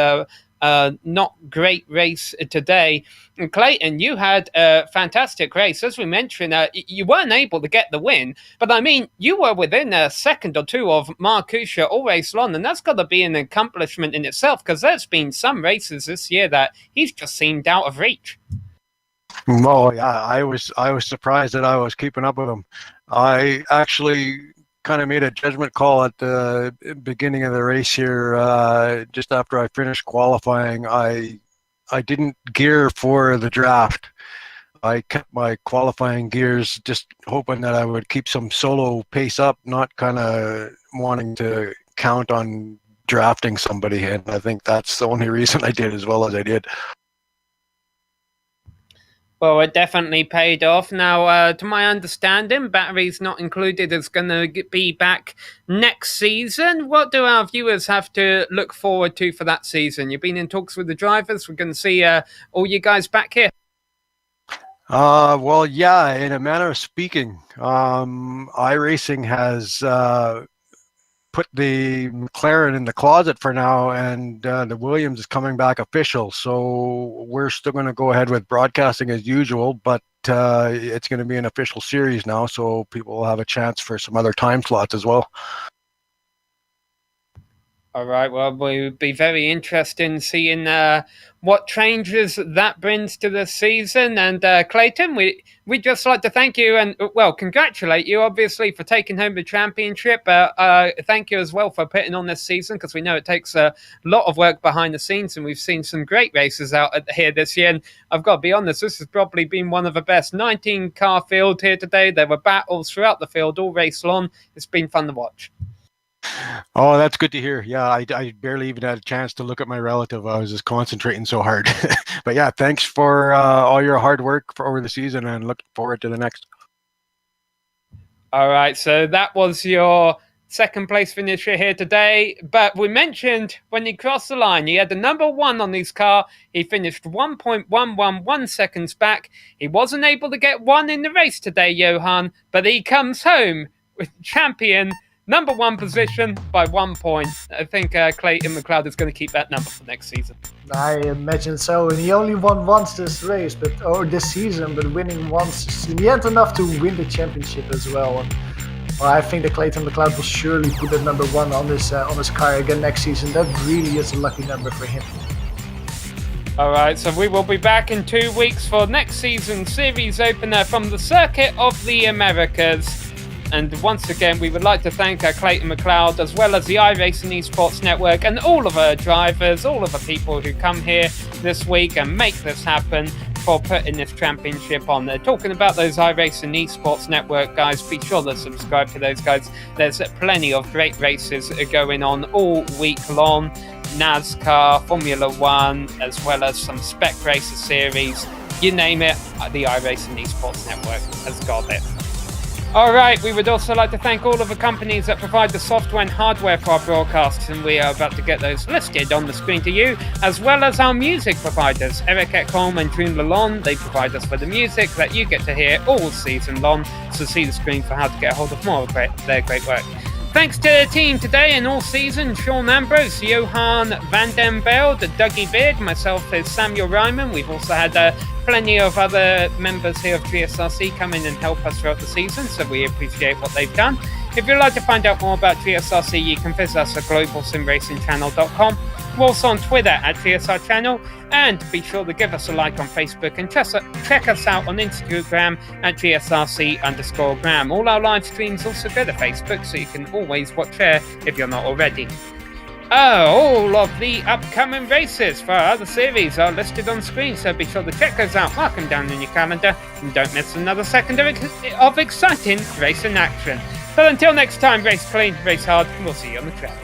not great race today. And Clayton, you had a fantastic race. As we mentioned, you weren't able to get the win, but I mean, you were within a second or two of Markusha all race long, and that's got to be an accomplishment in itself, because there's been some races this year that he's just seemed out of reach. Well, yeah, I was surprised that I was keeping up with him. I actually kind of made a judgment call at the beginning of the race here. Just after I finished qualifying, I didn't gear for the draft. I kept my qualifying gears, just hoping that I would keep some solo pace up, not kind of wanting to count on drafting somebody. And I think that's the only reason I did as well as I did. Well, it definitely paid off. Now, to my understanding, Batteries Not Included is going to be back next season. What do our viewers have to look forward to for that season? You've been in talks with the drivers. We're going to see all you guys back here. Well, yeah, in a manner of speaking, iRacing has put the McLaren in the closet for now, and the Williams is coming back official. So we're still going to go ahead with broadcasting as usual, but it's going to be an official series now, so people will have a chance for some other time slots as well. All right, well, we would be very interested in seeing what changes that brings to the season. And Clayton, we'd just like to thank you and, well, congratulate you, obviously, for taking home the championship. Thank you as well for putting on this season, because we know it takes a lot of work behind the scenes, and we've seen some great races out here this year. And I've got to be honest, this has probably been one of the best 19-car field here today. There were battles throughout the field all race long. It's been fun to watch. Oh, that's good to hear. Yeah, I barely even had a chance to look at my relative. I was just concentrating so hard. But yeah, thanks for all your hard work over the season, and looking forward to the next. All right, so that was your second place finisher here today. But we mentioned when he crossed the line, he had the number 1 on his car. He finished 1.111 seconds back. He wasn't able to get 1 in the race today, Johan, but he comes home with champion number 1 position by 1 point. I think Clayton McLeod is going to keep that number for next season. I imagine so. And he only won once this season, but winning once is in the end enough to win the championship as well. And, well, I think that Clayton McLeod will surely put that number 1 on his car again next season. That really is a lucky number for him. All right, so we will be back in 2 weeks for next season's series opener from the Circuit of the Americas. And once again, we would like to thank Clayton McLeod, as well as the iRacing Esports Network, and all of our drivers, all of the people who come here this week and make this happen, for putting this championship on. Talking about those iRacing Esports Network guys, be sure to subscribe to those guys. There's plenty of great races going on all week long. NASCAR, Formula One, as well as some Spec Racer series. You name it, the iRacing Esports Network has got it. All right, we would also like to thank all of the companies that provide the software and hardware for our broadcasts, and we are about to get those listed on the screen to you, as well as our music providers, Eric Ekholm and June Lalonde. They provide us with the music that you get to hear all season long, so see the screen for how to get a hold of more of their great work. Thanks to the team today and all season: Sean Ambrose, Johan van den Belde, Dougie Beard, myself is Samuel Ryman. We've also had plenty of other members here of GSRC come in and help us throughout the season, so we appreciate what they've done. If you'd like to find out more about GSRC, you can visit us at globalsimracingchannel.com. We're also on Twitter at GSR Channel, and be sure to give us a like on Facebook and check us out on Instagram at GSRC_gram. All our live streams also go to Facebook, so you can always watch there if you're not already. All of the upcoming races for our other series are listed on screen, so be sure to check those out, mark them down in your calendar, and don't miss another second of exciting racing action. But until next time, race clean, race hard, and we'll see you on the track.